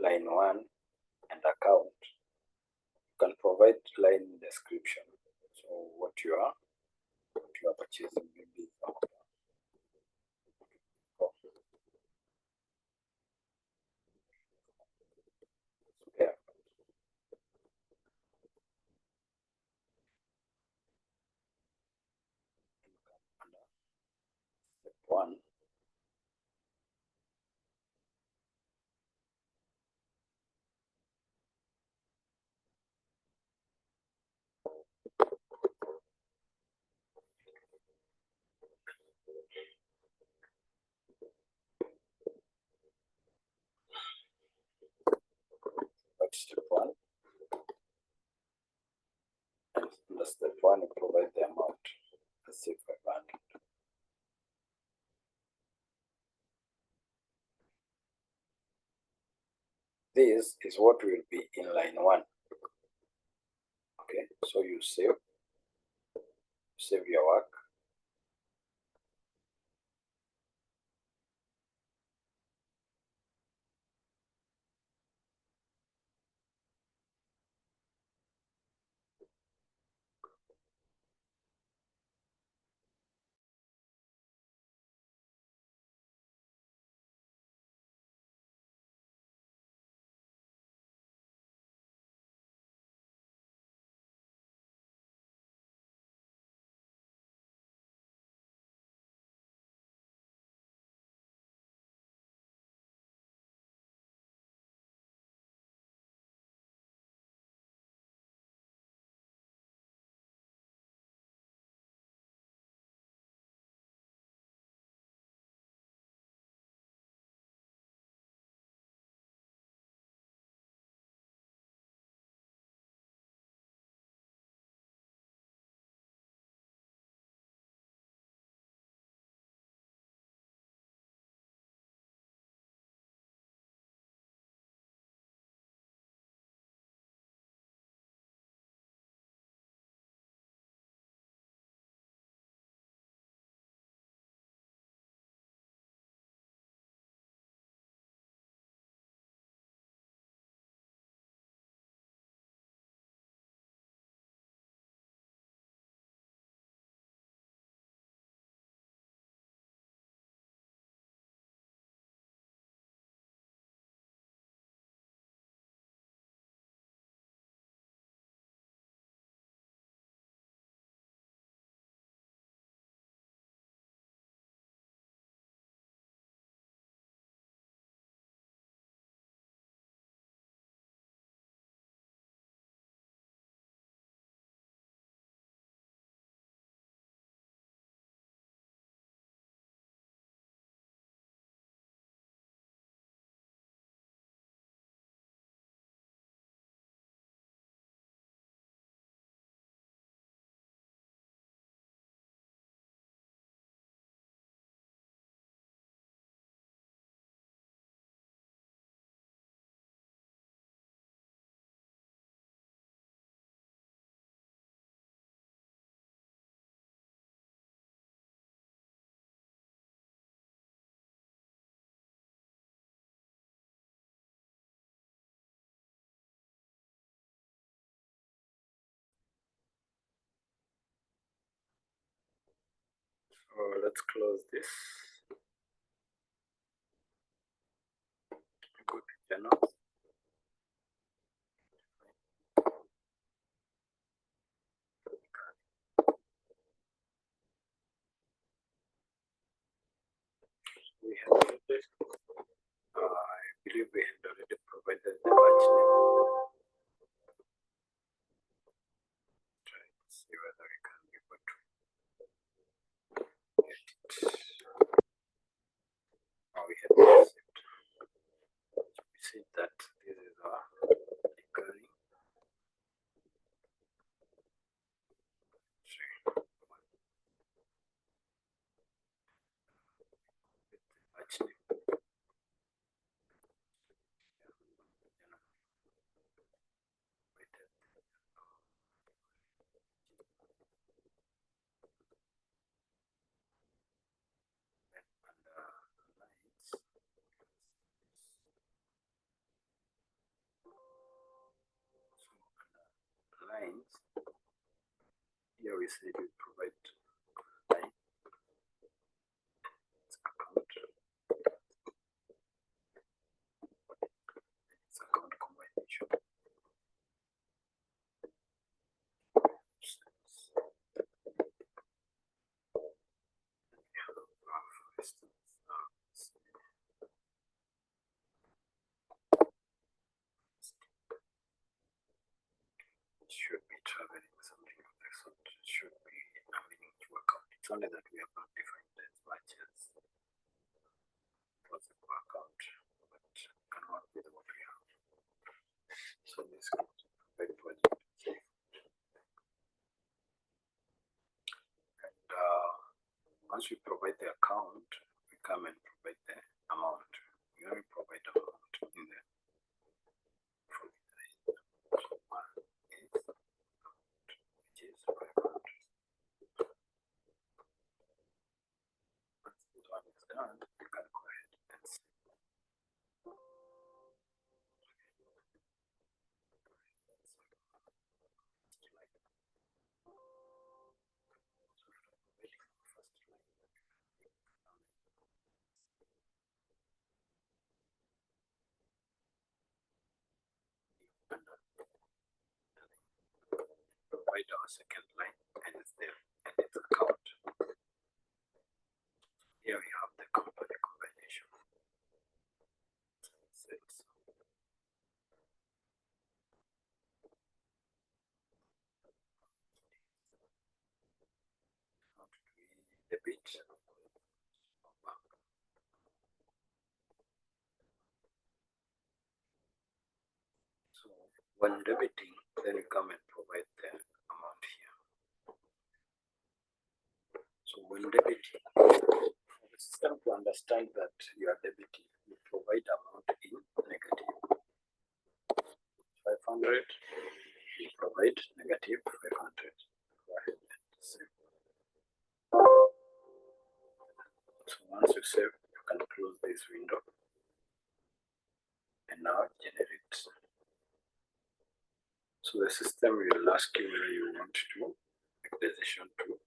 line 1 and account, you can provide line description. So what you are purchasing, maybe yeah. Step 1, that's step 1. And under step 1, you provide the amount. Let's say 500. This is what will be in line 1. Okay, so you save your work. let's close this. Go to channels. We have this. I believe we had already provided the batch name. Try to see whether we can be able to get it. Now we have received. We see that this is our recurring. Batch name. Lines. Here we say we provide line account. It's account combination. For instance, should be traveling something of that sort. Should be a meaningful account. It's only that we have not defined as much as possible account, but can work with what we have. So this is very project. And once we provide the account, we come and provide the amount. We only provide amount in the which is 500. Once this one is done, you can go ahead and see. Provide our second line, and it's there, and it's account. Here we have the company combination. Sales. How to do debit? So when debiting, then you come and provide the amount here. So when debiting, for the system to understand that you are debiting, you provide amount in negative 500, you provide negative 500. Go ahead and save. So once you save, you can close this window and now generate. So the system will ask you whether you want to make decision to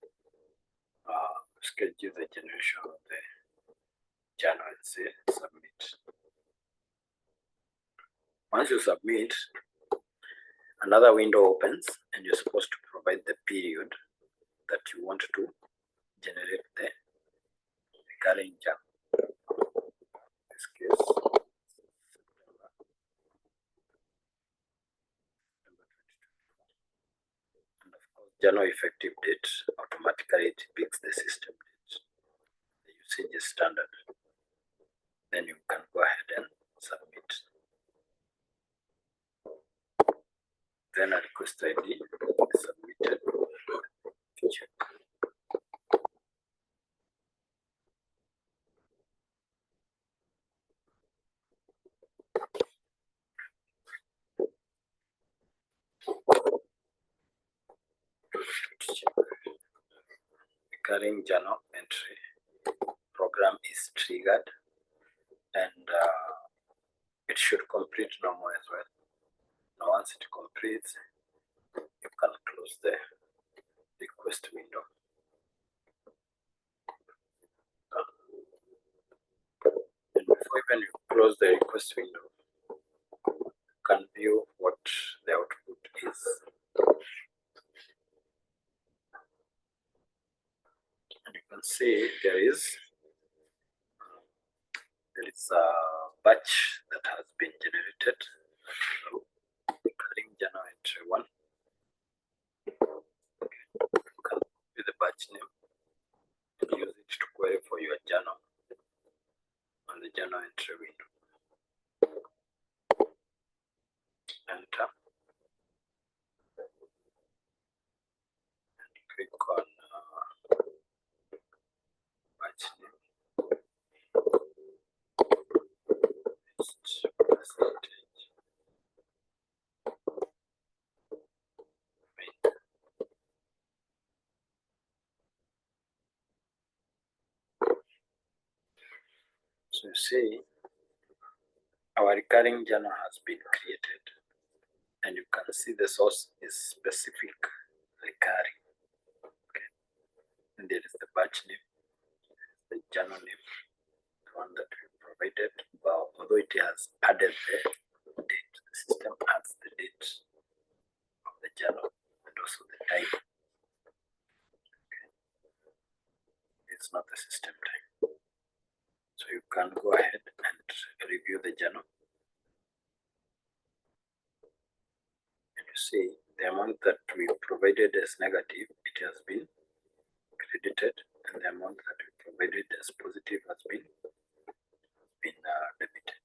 schedule the generation of the journal and say submit. Once you submit, another window opens and you're supposed to provide the period that you want to generate the recurring journal. In this case, September 2024. And of course, journal effective date, automatically it picks the system date. The usage is standard. Then you can go ahead and submit. Then a request ID is submitted to check. Recurring journal entry program is triggered, and it should complete normal as well. Now once it completes, you can close the request window. even you close the request window, you can view what the output is. And you can see there is a batch that has been generated. So, recurring journal entry 1. You can copy the batch name and use it to query for your journal on the journal entry window. Enter and click on batch name. Percentage. So you see, our recurring journal has been created, and you can see the source is specific recurring. Okay. And there is the batch name, the journal name, the one that we provided. Well, although it has added the date, the system adds the date of the journal and also the time. Okay. It's not the system time. So you can go ahead and review the journal. And you see the amount that we provided as negative, it has been credited, and the amount that we provided as positive has been debited.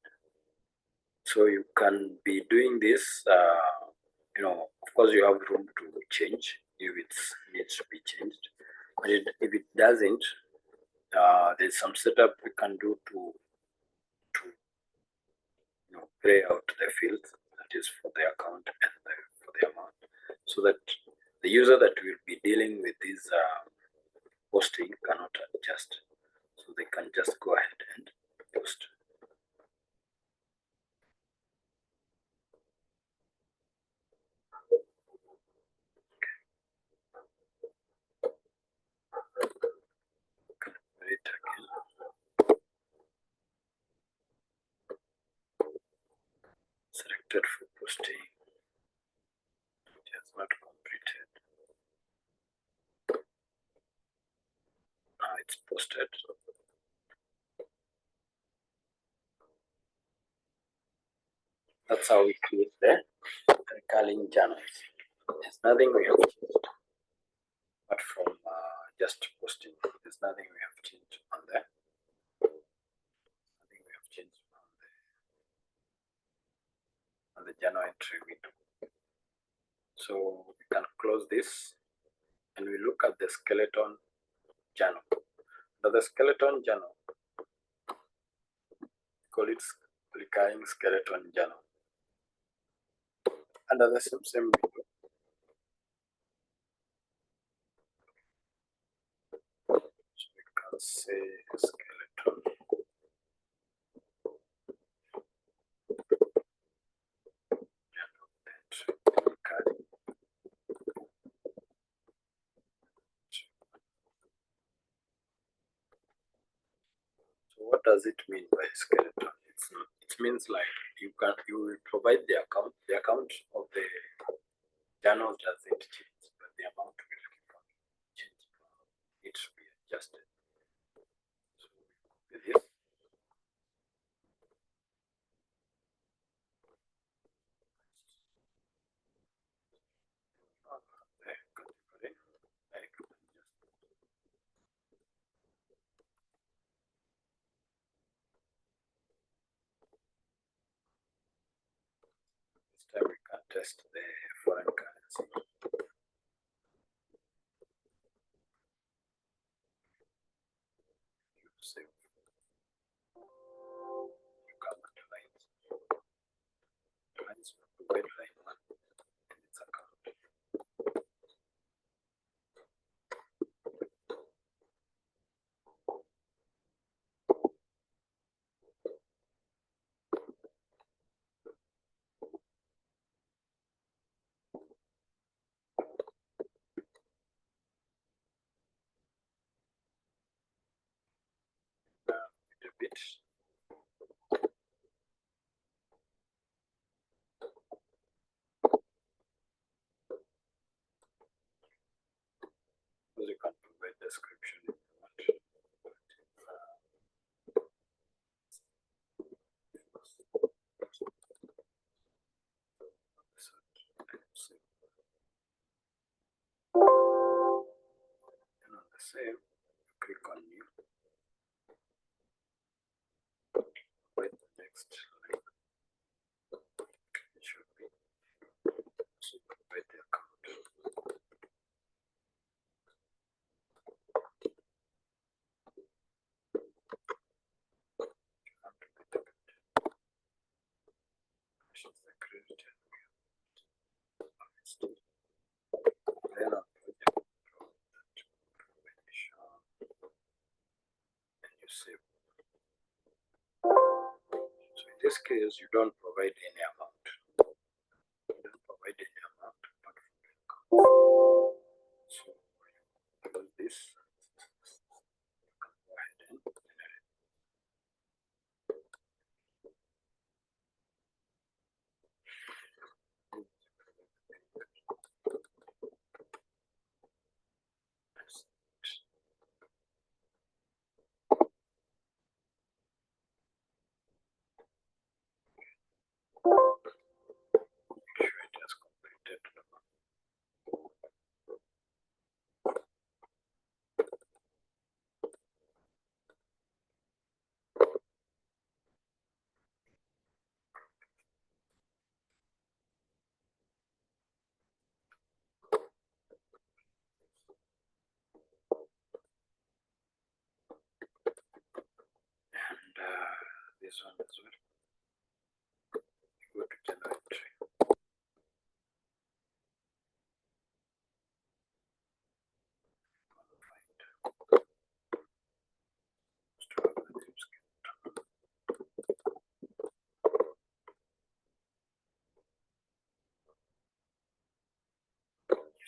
So you can be doing this, of course you have room to change if it needs to be changed, but if it doesn't, there's some setup we can do to play out the fields that is for the account and for the amount, so that the user that will be dealing with this posting cannot adjust, so they can just go ahead and post. It again. Selected for posting. It has not completed. Now it's posted. That's how we create the recurring journals. There's nothing we have changed apart from just posting. There's nothing we have changed on there. Nothing we have changed on the journal entry window. So we can close this and we look at the skeleton journal. Now the skeleton journal, call it recurring skeleton journal. Under the same window, so we can say skeleton. So what does it mean by skeleton? It means like you will provide the account. The account of the journal doesn't change, but the amount will keep on changing. It should be adjusted. So with this, this time we can test the foreign currency. Save. You come to lines. Lines will provide line 1 in its account. Debit. description if you want. And on the save, click on new. Wait the next link. It should be. So provide the account. Then on project and you save. So in this case, you don't provide any amount. You don't provide any amount apart from the account. So you close this. You can go ahead and generate. Make sure it has completed. And this one as well. Go to general entry.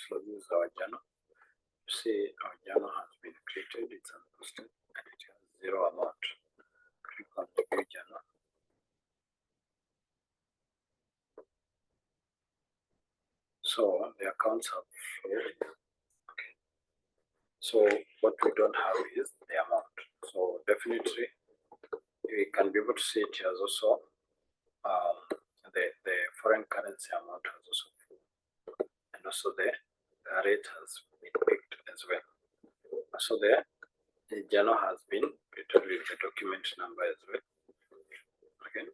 So this is our journal. See, our journal has been created, it's unposted, and it has 0 amount. Click on the view journal. So the accounts have flowed. Okay. So what we don't have is the amount. So definitely we can be able to see it as also the foreign currency amount has also flowed. And also the rate has been picked as well. So the journal has been created with the document number as well. Okay.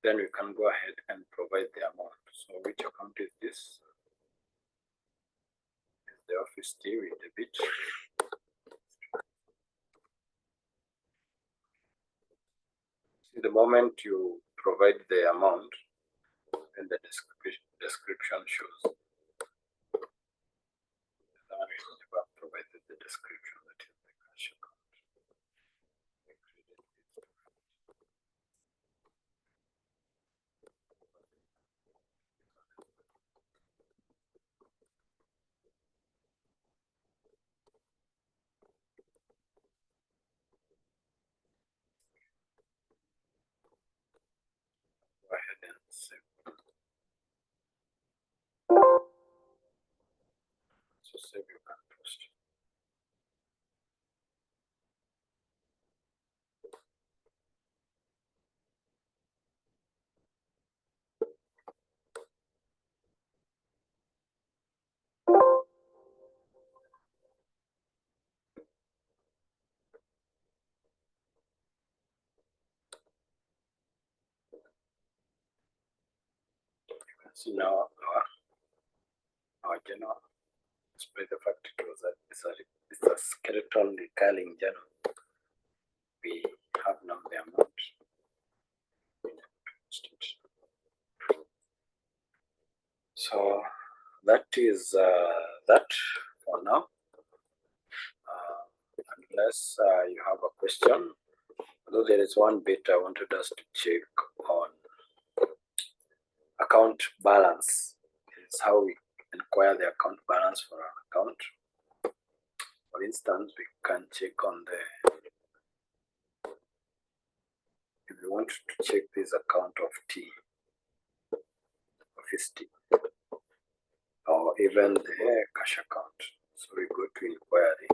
Then we can go ahead and provide the amount. So which account is this? Is the office T with the bit. See, the moment you provide the amount, and the description shows. Now we have provided the description, that is the cash account. Go ahead and save. So save, you can post. You can see now our journal, despite the fact it was it's a skeleton recurring journal, we have now the amount. So that is that for now. Unless you have a question, although there is one bit I wanted us to check on account balance. Is how we inquire the account balance for an account. For instance, we can check on the, if we want to check this account of T, office T, or even the cash account. So we go to inquiry.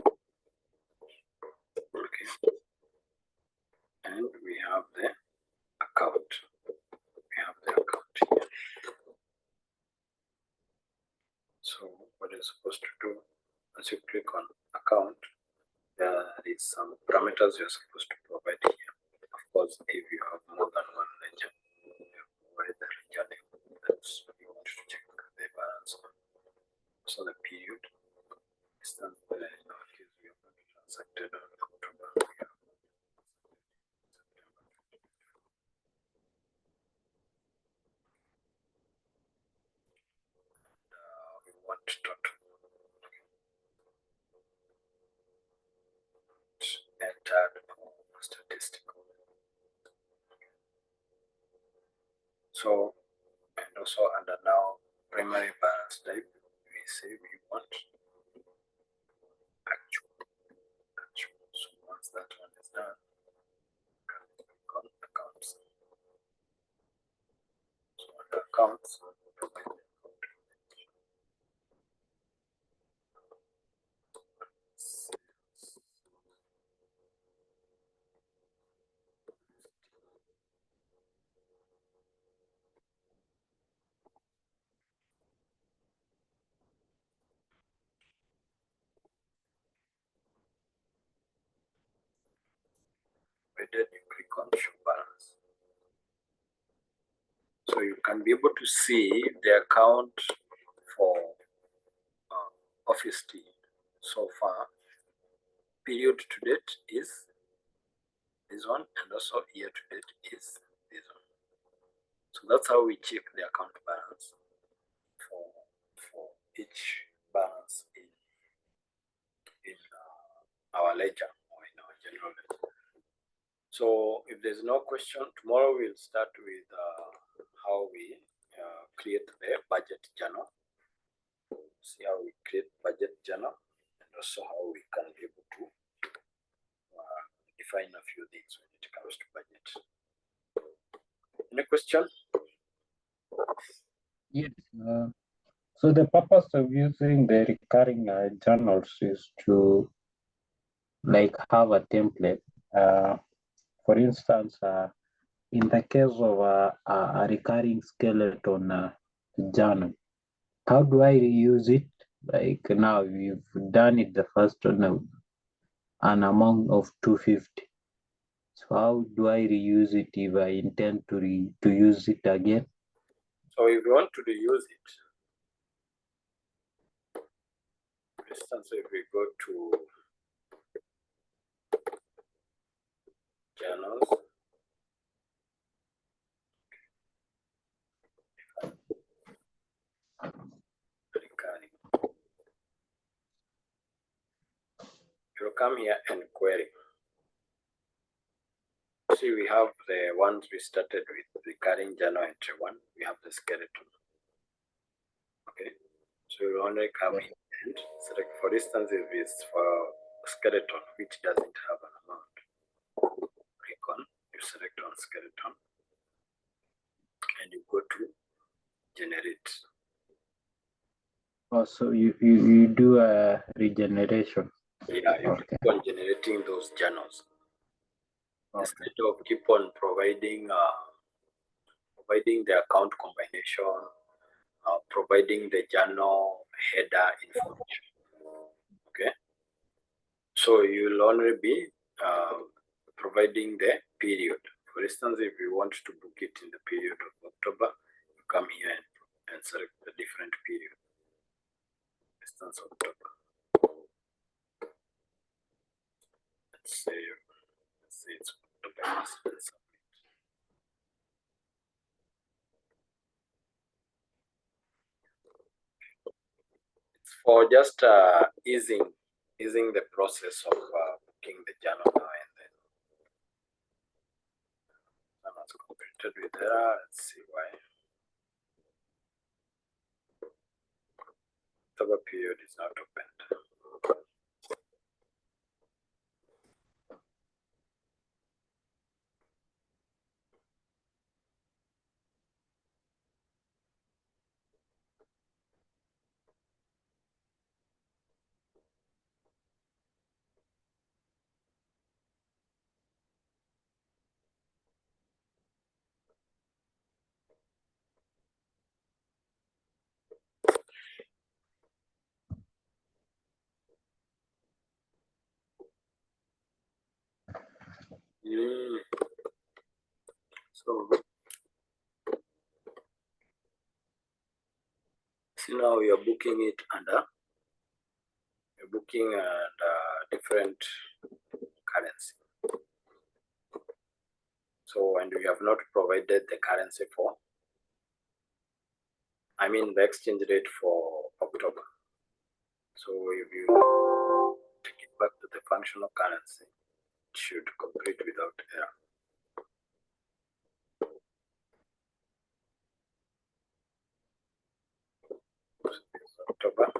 And we have the account. We have the account here. So what you're supposed to do, as you click on account, there is some parameters you're supposed to provide here. Of course, if you have more than one ledger, you provide the ledger name that you want to check the balance on. So the period, instance, in our case, we have transacted on October. We want total. Entered statistical. So, and also under now primary balance type, we say we want actual. So once that one is done, click on accounts. So under accounts, provide the account. Then you click on show balance. So you can be able to see the account for Office T so far. Period to date is this one, and also year to date is this one. So that's how we check the account balance for each balance in our ledger or in our general ledger. So if there's no question, tomorrow we'll start with how we create the budget journal. See how we create budget journal, and also how we can be able to define a few things when it comes to budget. Any question? Yes. So the purpose of using the recurring journals is to like have a template. For instance, in the case of a recurring skeleton journal, how do I reuse it? Like now we've done it the first one, an amount of 250. So how do I reuse it if I intend to use it again? So if you want to reuse it, for instance, if we go to journals, recurring, you'll come here and query. See, we have the ones we started with, recurring journal entry 1, we have the skeleton. Okay, so you only come in and select, for instance, if it's for skeleton which doesn't have an amount, click on, you select on skeleton, and you go to generate. Oh, so you do a regeneration. Yeah, you Okay. keep on generating those journals. Okay. Instead of keep on providing the account combination, providing the journal header information. Okay, so you'll only be providing the period. For instance, if you want to book it in the period of October, you come here and select the different period. For instance, October. Let's say it's October. It's for just easing the process of booking the journal now and then. Journal's completed with error. Let's see why. October period is not opened. So see, now you're booking it under, you're booking different currency. So, and you have not provided the currency for, I mean the exchange rate for October. So if you take it back to the functional currency, it should complete without error. October.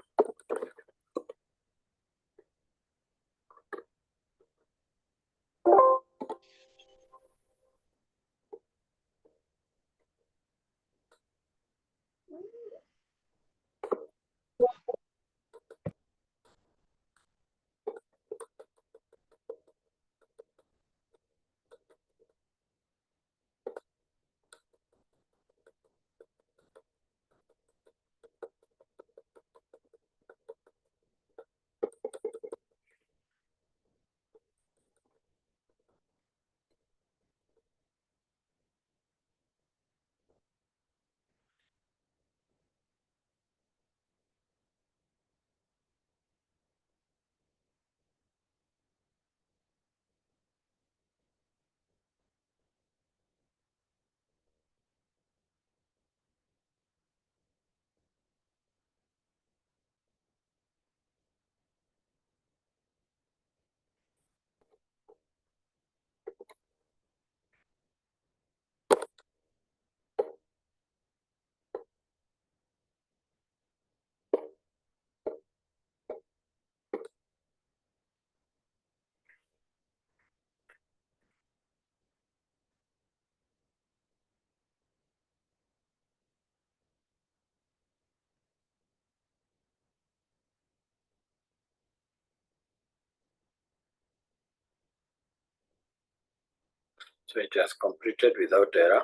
So it has completed without error,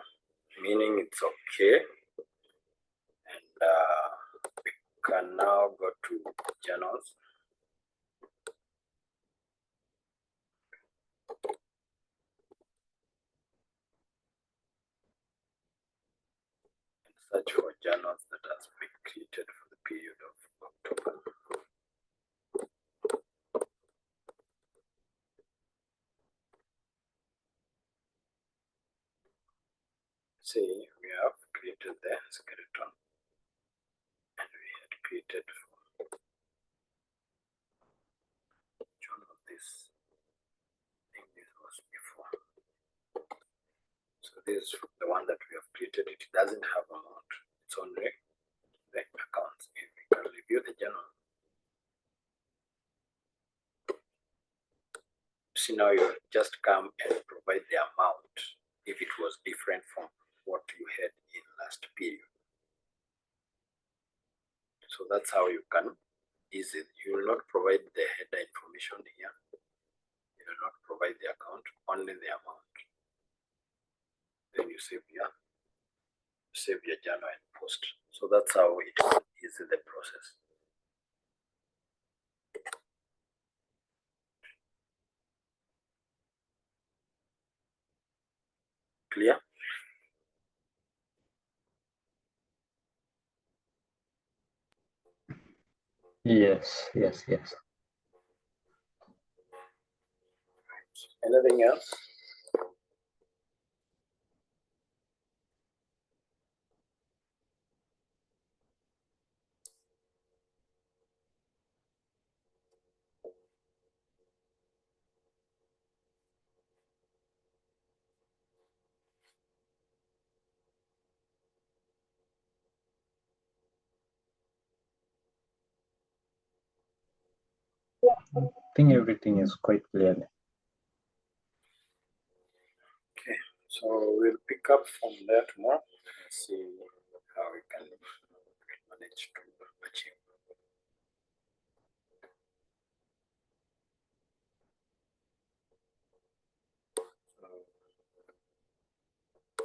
meaning it's okay. And we can now go to journals. And search for journals that has been created for the period of October. See, we have created the skeleton, and we had created for June of this. I think this was before. So this is the one that we have created. It doesn't have amount. It's only the accounts. If we can review the journal, see, now you just come and provide the amount if it was different from what you had in last period. So that's how you can easily, you will not provide the header information here. You will not provide the account, only the amount. Then you save your journal and post. So that's how it is the process. Clear? Yes. Anything else? I think everything is quite clear. Okay, so we'll pick up from there tomorrow and see how we can manage to achieve.